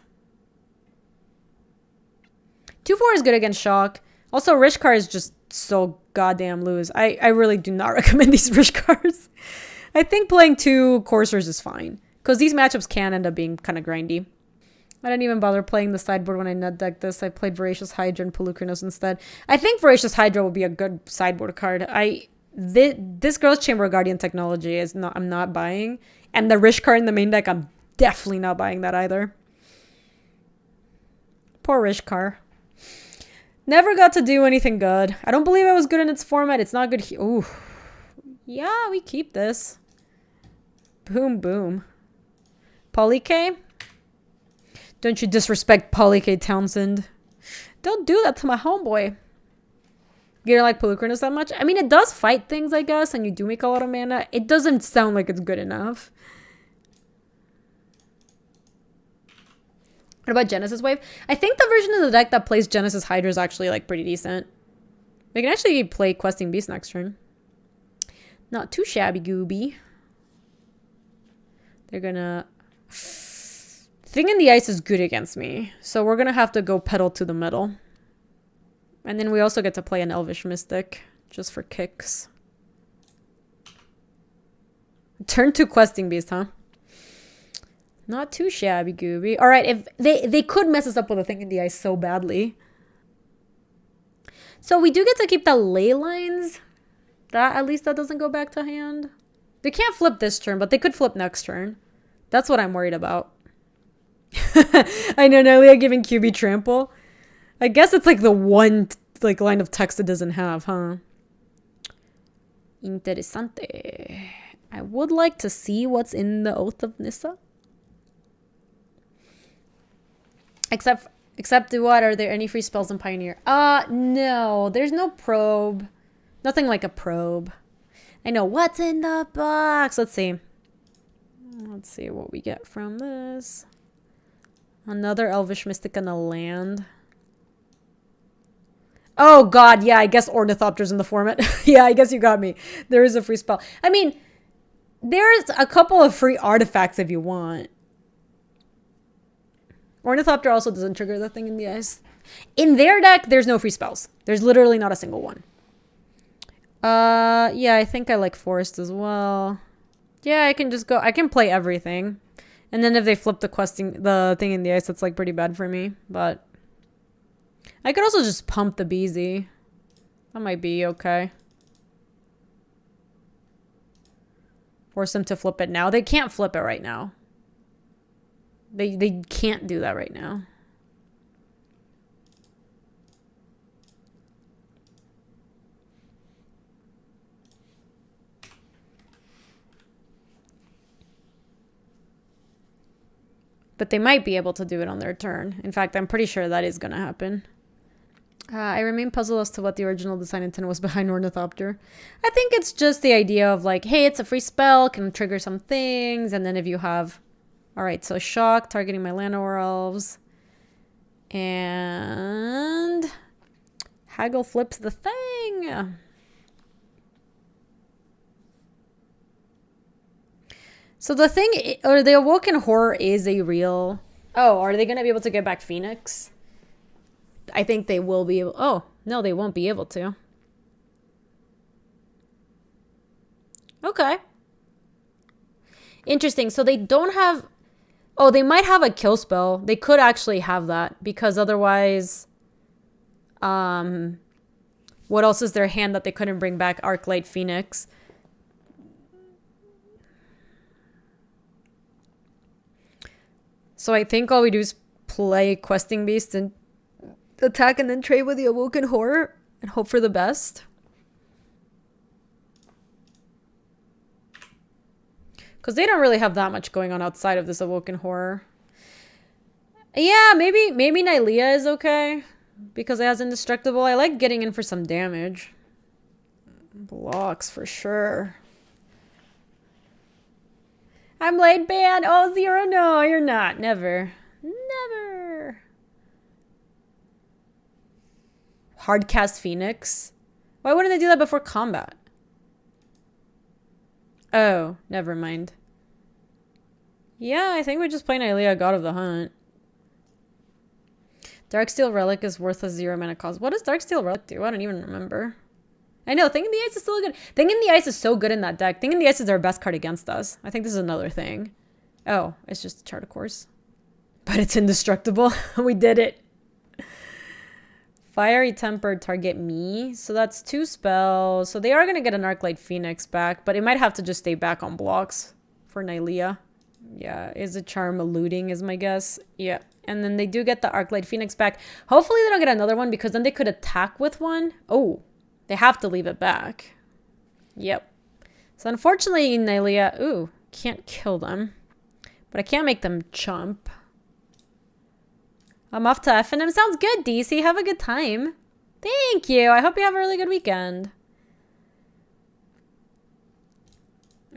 A: 2/4 is good against Shock. Also, Rishkar is just so goddamn loose. I really do not recommend these Rishkars. I think playing 2 Coursers is fine. Because these matchups can end up being kind of grindy. I didn't even bother playing the sideboard when I nut decked this. I played Voracious Hydra and Pelucrinos instead. I think Voracious Hydra will be a good sideboard card. This Growth Chamber Guardian technology is not. I'm not buying. And the Rishkar in the main deck, I'm definitely not buying that either. Poor Rishkar. Never got to do anything good. I don't believe I was good in its format. It's not good. Ooh. Yeah, we keep this. Boom, boom. Polyk? Don't you disrespect Polyk Townsend. Don't do that to my homeboy. You don't like Pelucrinos that much? I mean, it does fight things, I guess, and you do make a lot of mana. It doesn't sound like it's good enough. What about Genesis Wave? I think the version of the deck that plays Genesis Hydra is actually, like, pretty decent. We can actually play Questing Beast next turn. Not too shabby gooby. They're gonna... Thing in the Ice is good against me. So we're gonna have to go pedal to the metal. And then we also get to play an Elvish Mystic. Just for kicks. Turn 2 Questing Beast, huh? Not too shabby gooby. Alright, if they could mess us up with a Thing in the Ice so badly. So we do get to keep the ley lines. At least that doesn't go back to hand. They can't flip this turn, but they could flip next turn. That's what I'm worried about. I know, Nelia giving QB trample. I guess it's like the one like line of text it doesn't have, huh? Interesante. I would like to see what's in the Oath of Nissa. Except what? Are there any free spells in Pioneer? No. There's no probe. Nothing like a probe. I know. What's in the box? Let's see. Let's see what we get from this. Another Elvish Mystic and a land. Oh, God. Yeah, I guess Ornithopter's in the format. Yeah, I guess you got me. There is a free spell. I mean, there's a couple of free artifacts if you want. Ornithopter also doesn't trigger the Thing in the Ice. In their deck, there's no free spells. There's literally not a single one. Yeah, I think I like Forest as well. Yeah, I can just go. I can play everything. And then if they flip the Thing in the Ice, that's like pretty bad for me. But I could also just pump the BZ. That might be okay. Force them to flip it now. They can't flip it right now. They can't do that right now. But they might be able to do it on their turn. In fact, I'm pretty sure that is going to happen. I remain puzzled as to what the original design intent was behind Ornithopter. I think it's just the idea of like, hey, it's a free spell, can trigger some things, and then if you have... Alright, so Shock, targeting my Llanowar Elves. And... Haggle flips the thing! So the thing, or the Awoken Horror is a real... Oh, are they going to be able to get back Phoenix? I think they will be able... Oh, no, they won't be able to. Okay. Interesting. So they don't have... Oh, they might have a kill spell. They could actually have that. Because otherwise... What else is their hand that they couldn't bring back? Arclight Phoenix. So I think all we do is play Questing Beast and attack and then trade with the Awoken Horror and hope for the best. Because they don't really have that much going on outside of this Awoken Horror. Yeah, maybe Nylea is okay. Because it has Indestructible. I like getting in for some damage. Blocks for sure. I'm late, Bant. Oh, Zero, no, you're not. Never. Never. Hardcast Phoenix. Why wouldn't they do that before combat? Oh, never mind. Yeah, I think we just play Nylea, God of the Hunt. Darksteel Relic is worth a 0 mana cost. What does Darksteel Relic do? I don't even remember. I know, Thing in the Ice is still good. Thing in the Ice is so good in that deck. Thing in the Ice is our best card against us. I think this is another thing. Oh, it's just a Chart of Course. But it's indestructible. We did it. Fiery Temper target me. So that's 2 spells. So they are going to get an Arclight Phoenix back. But it might have to just stay back on blocks for Nylea. Yeah, is a Charm eluding is my guess. Yeah. And then they do get the Arclight Phoenix back. Hopefully they don't get another one because then they could attack with one. Oh. They have to leave it back. Yep. So unfortunately, Nylea, ooh, can't kill them. But I can't make them chump. I'm off to F&M. Sounds good, DC. Have a good time. Thank you. I hope you have a really good weekend.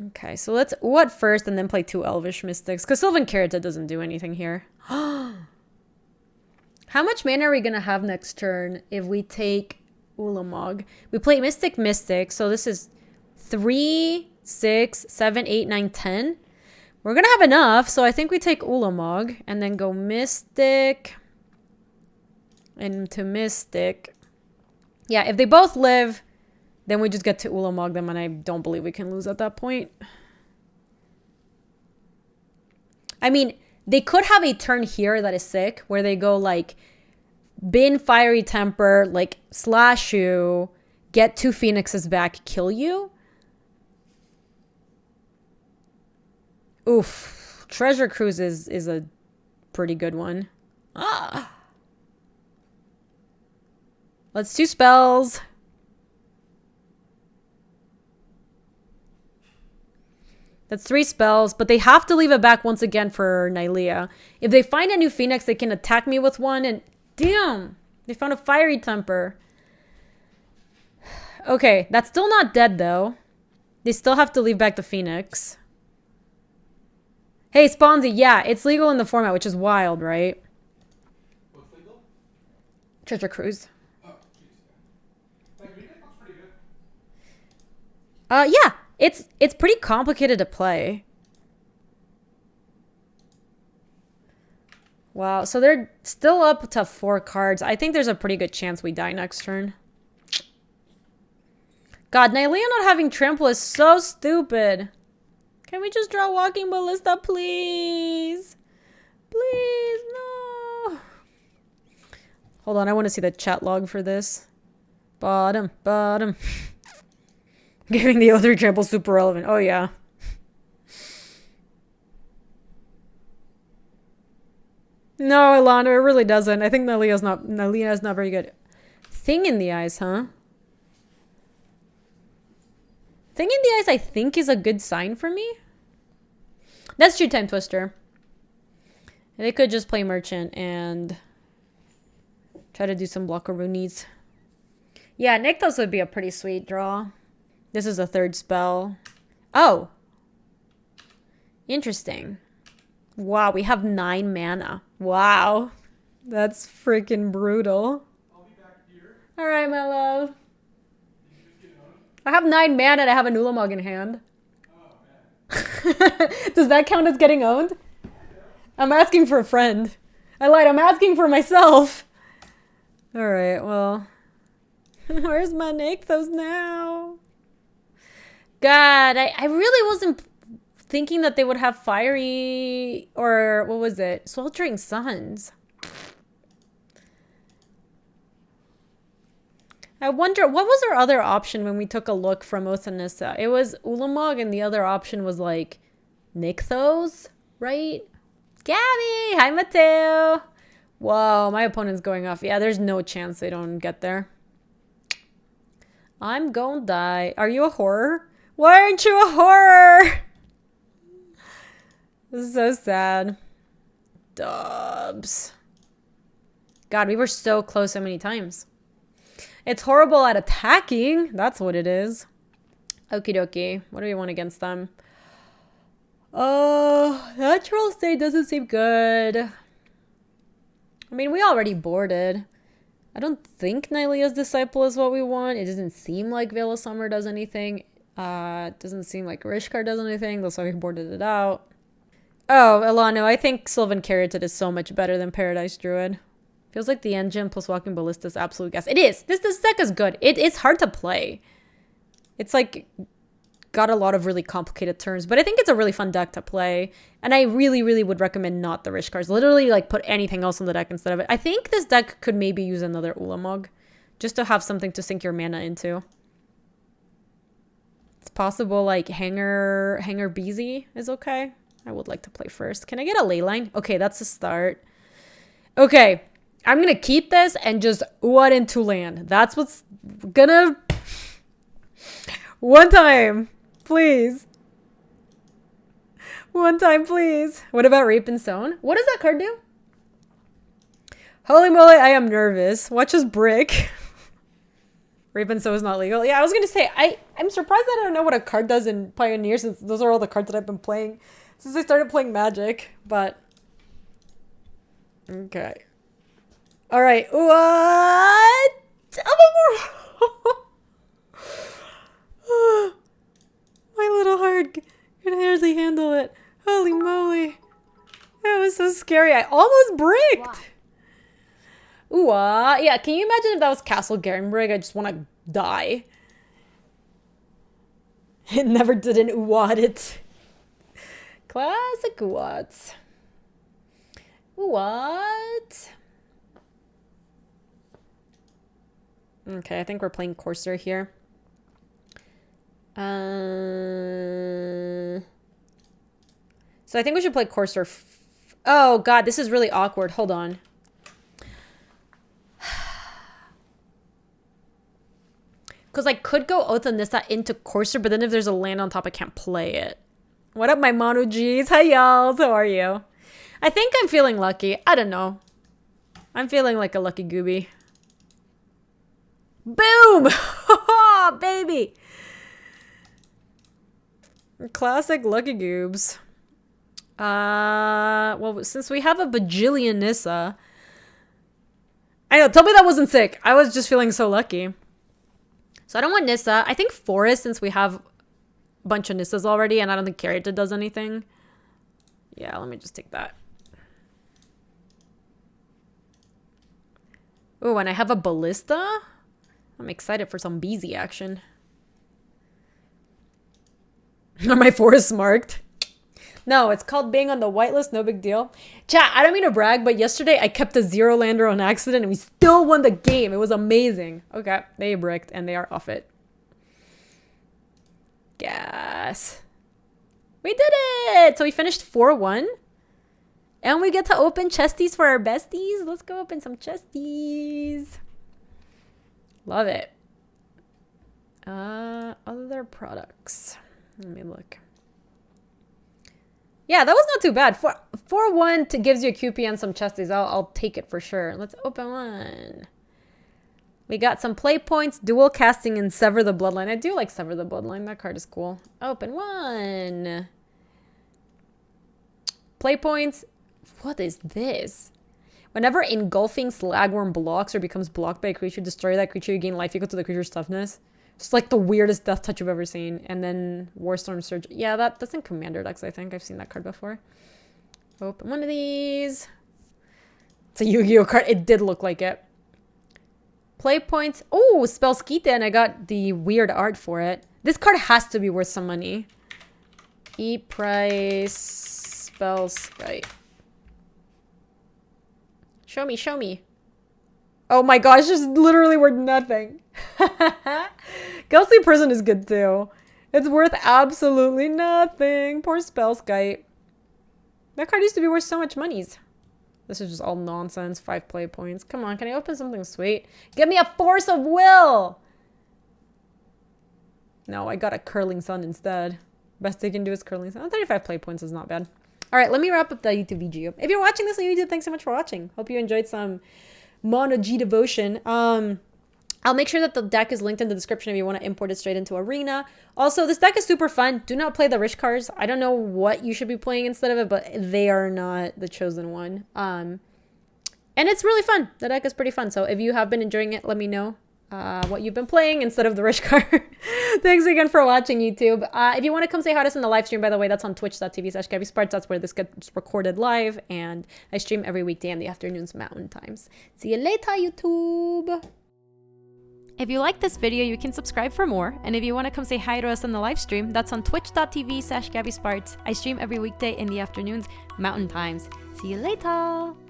A: Okay, so let's what first and then play 2 Elvish Mystics. Because Sylvan Carrota doesn't do anything here. How much mana are we going to have next turn if we take... Ulamog. We play Mystic, so this is 3, 6, 7, 8, 9, 10. We're gonna have enough, so I think we take Ulamog and then go Mystic into Mystic. Yeah, if they both live, then we just get to Ulamog them, and I don't believe we can lose at that point. I mean, they could have a turn here that is sick, where they go like Bin Fiery Temper, like slash you, get 2 Phoenixes back, kill you. Oof. Treasure Cruise is a pretty good one. Ah. Let's do spells. That's 3 spells, but they have to leave it back once again for Nylea. If they find a new Phoenix, they can attack me with one, and damn, they found a Fiery Temper. Okay, that's still not dead, though. They still have to leave back the Phoenix. Hey, Sponzy, yeah, it's legal in the format, which is wild, right?
C: What's legal?
A: Treasure Cruise.
C: Oh, jeez. Like, Remake looks pretty good.
A: Yeah, it's pretty complicated to play. Wow, so they're still up to 4 cards. I think there's a pretty good chance we die next turn. God, Nylea not having Trample is so stupid. Can we just draw Walking Ballista, please? Please, no. Hold on, I want to see the chat log for this. Bottom. Giving the other Trample super relevant. Oh, yeah. No, Alana, it really doesn't. I think Nylea is not very good. Thing in the Eyes, huh? Thing in the Eyes, I think, is a good sign for me. That's true, Time Twister. They could just play merchant and try to do some blockaroonies. Yeah, Nykthos would be a pretty sweet draw. This is a third spell. Oh! Interesting. Wow, we have 9 mana. Wow. That's freaking brutal.
C: I'll be back here.
A: Alright, my love.
C: Did you just get owned?
A: I have 9 mana and I have a Nulamog in hand.
C: Oh, man.
A: Does that count as getting owned? I'm asking for a friend. I lied, I'm asking for myself. Alright, well. Where's my Nykthos now? God, I really wasn't thinking that they would have fiery, or what was it? Sweltering Suns. I wonder, what was our other option when we took a look from Othanissa? It was Ulamog and the other option was like Nykthos, right? Gaby! Hi, Mateo! Whoa, my opponent's going off. Yeah, there's no chance they don't get there. I'm gonna die. Are you a horror? Why aren't you a horror? This is so sad. Dubs. God, we were so close so many times. It's horrible at attacking. That's what it is. Okie dokie. What do we want against them? Oh, natural state doesn't seem good. I mean, we already boarded. I don't think Nylea's Disciple is what we want. It doesn't seem like Veil of Summer does anything. It doesn't seem like Rishkar does anything. That's why we boarded it out. Oh, Elano, I think Sylvan Caryatid is so much better than Paradise Druid. Feels like the engine plus Walking Ballista is absolute gas. It is. This deck is good. It's hard to play. It's like got a lot of really complicated turns, but I think it's a really fun deck to play. And I really, really would recommend not the Rishkars. Literally, like, put anything else on the deck instead of it. I think this deck could maybe use another Ulamog just to have something to sink your mana into. It's possible, like, Hanger Beezy is okay. I would like to play first. Can I get a Leyline? Okay, that's a start. Okay, I'm gonna keep this and just what into land. That's what's gonna... One time, please. One time, please. What about Rape and Sown? What does that card do? Holy moly, I am nervous. Watch us brick. Rape and Sown is not legal. Yeah, I was gonna say, I'm surprised that I don't know what a card does in Pioneer, since those are all the cards that I've been playing since I started playing Magic, but... Okay. Alright, what? Oh, my little heart can hardly handle it. Holy moly. That was so scary. I almost bricked. Ooh, yeah, can you imagine if that was Castle Garenbrig? I just want to die. It never didn't ooh-wad it. Classic what? What? Okay, I think we're playing Courser here. So I think we should play Courser. Oh god, this is really awkward. Hold on. Because I could go Oath and Nissa into Courser, but then if there's a land on top, I can't play it. What up, my Mono G's? Hi, y'all. How are you? I think I'm feeling lucky. I don't know. I'm feeling like a lucky gooby. Boom! Baby! Classic lucky goobs. Well, since we have a bajillion Nissa... I know, tell me that wasn't sick. I was just feeling so lucky. So I don't want Nissa. I think Forest, since we have a bunch of Nissas already, and I don't think Caryatid does anything. Yeah, let me just take that. Oh, and I have a Ballista? I'm excited for some Beezy action. Are my forests marked? No, it's called being on the whitelist. No big deal. Chat, I don't mean to brag, but yesterday I kept a 0-lander on accident and we still won the game. It was amazing. Okay, they bricked and they are off it. Gas. We did it! So we finished 4-1. And we get to open chesties for our besties. Let's go open some chesties. Love it. Other products. Let me look. Yeah, that was not too bad. For one to gives you a QP and some chesties. I'll take it for sure. Let's open one. We got some play points, dual casting, and sever the bloodline. I do like sever the bloodline. That card is cool. Open one. Play points. What is this? Whenever engulfing slagworm blocks or becomes blocked by a creature, destroy that creature. You gain life equal to the creature's toughness. It's like the weirdest death touch I've ever seen. And then Warstorm Surge. Yeah, that's in Commander decks, I think. I've seen that card before. Open one of these. It's a Yu-Gi-Oh card. It did look like it. Play points. Oh, Spellskite, and I got the weird art for it. This card has to be worth some money. E-Price Spellskite. Show me, show me. Oh my gosh, just literally worth nothing. Ghostly Prison is good too. It's worth absolutely nothing. Poor Spellskite. That card used to be worth so much monies. This is just all nonsense. 5 play points. Come on, can I open something sweet? Give me a Force of Will! No, I got a Curling Sun instead. Best they can do is Curling Sun. 35 play points is not bad. Alright, let me wrap up the YouTube video. If you're watching this on YouTube, thanks so much for watching. Hope you enjoyed some Mono G devotion. I'll make sure that the deck is linked in the description if you want to import it straight into Arena. Also, this deck is super fun. Do not play the Rich cards. I don't know what you should be playing instead of it, but they are not the chosen one. And it's really fun. The deck is pretty fun. So if you have been enjoying it, let me know what you've been playing instead of the Rich card. Thanks again for watching, YouTube. If you want to come say hi to us in the live stream, by the way, that's on twitch.tv/GabySpartz. That's where this gets recorded live. And I stream every weekday in the afternoons, Mountain Times. See you later, YouTube. If you like this video, you can subscribe for more. And if you want to come say hi to us on the live stream, that's on twitch.tv/GabySpartz. I stream every weekday in the afternoons, Mountain Times. See you later.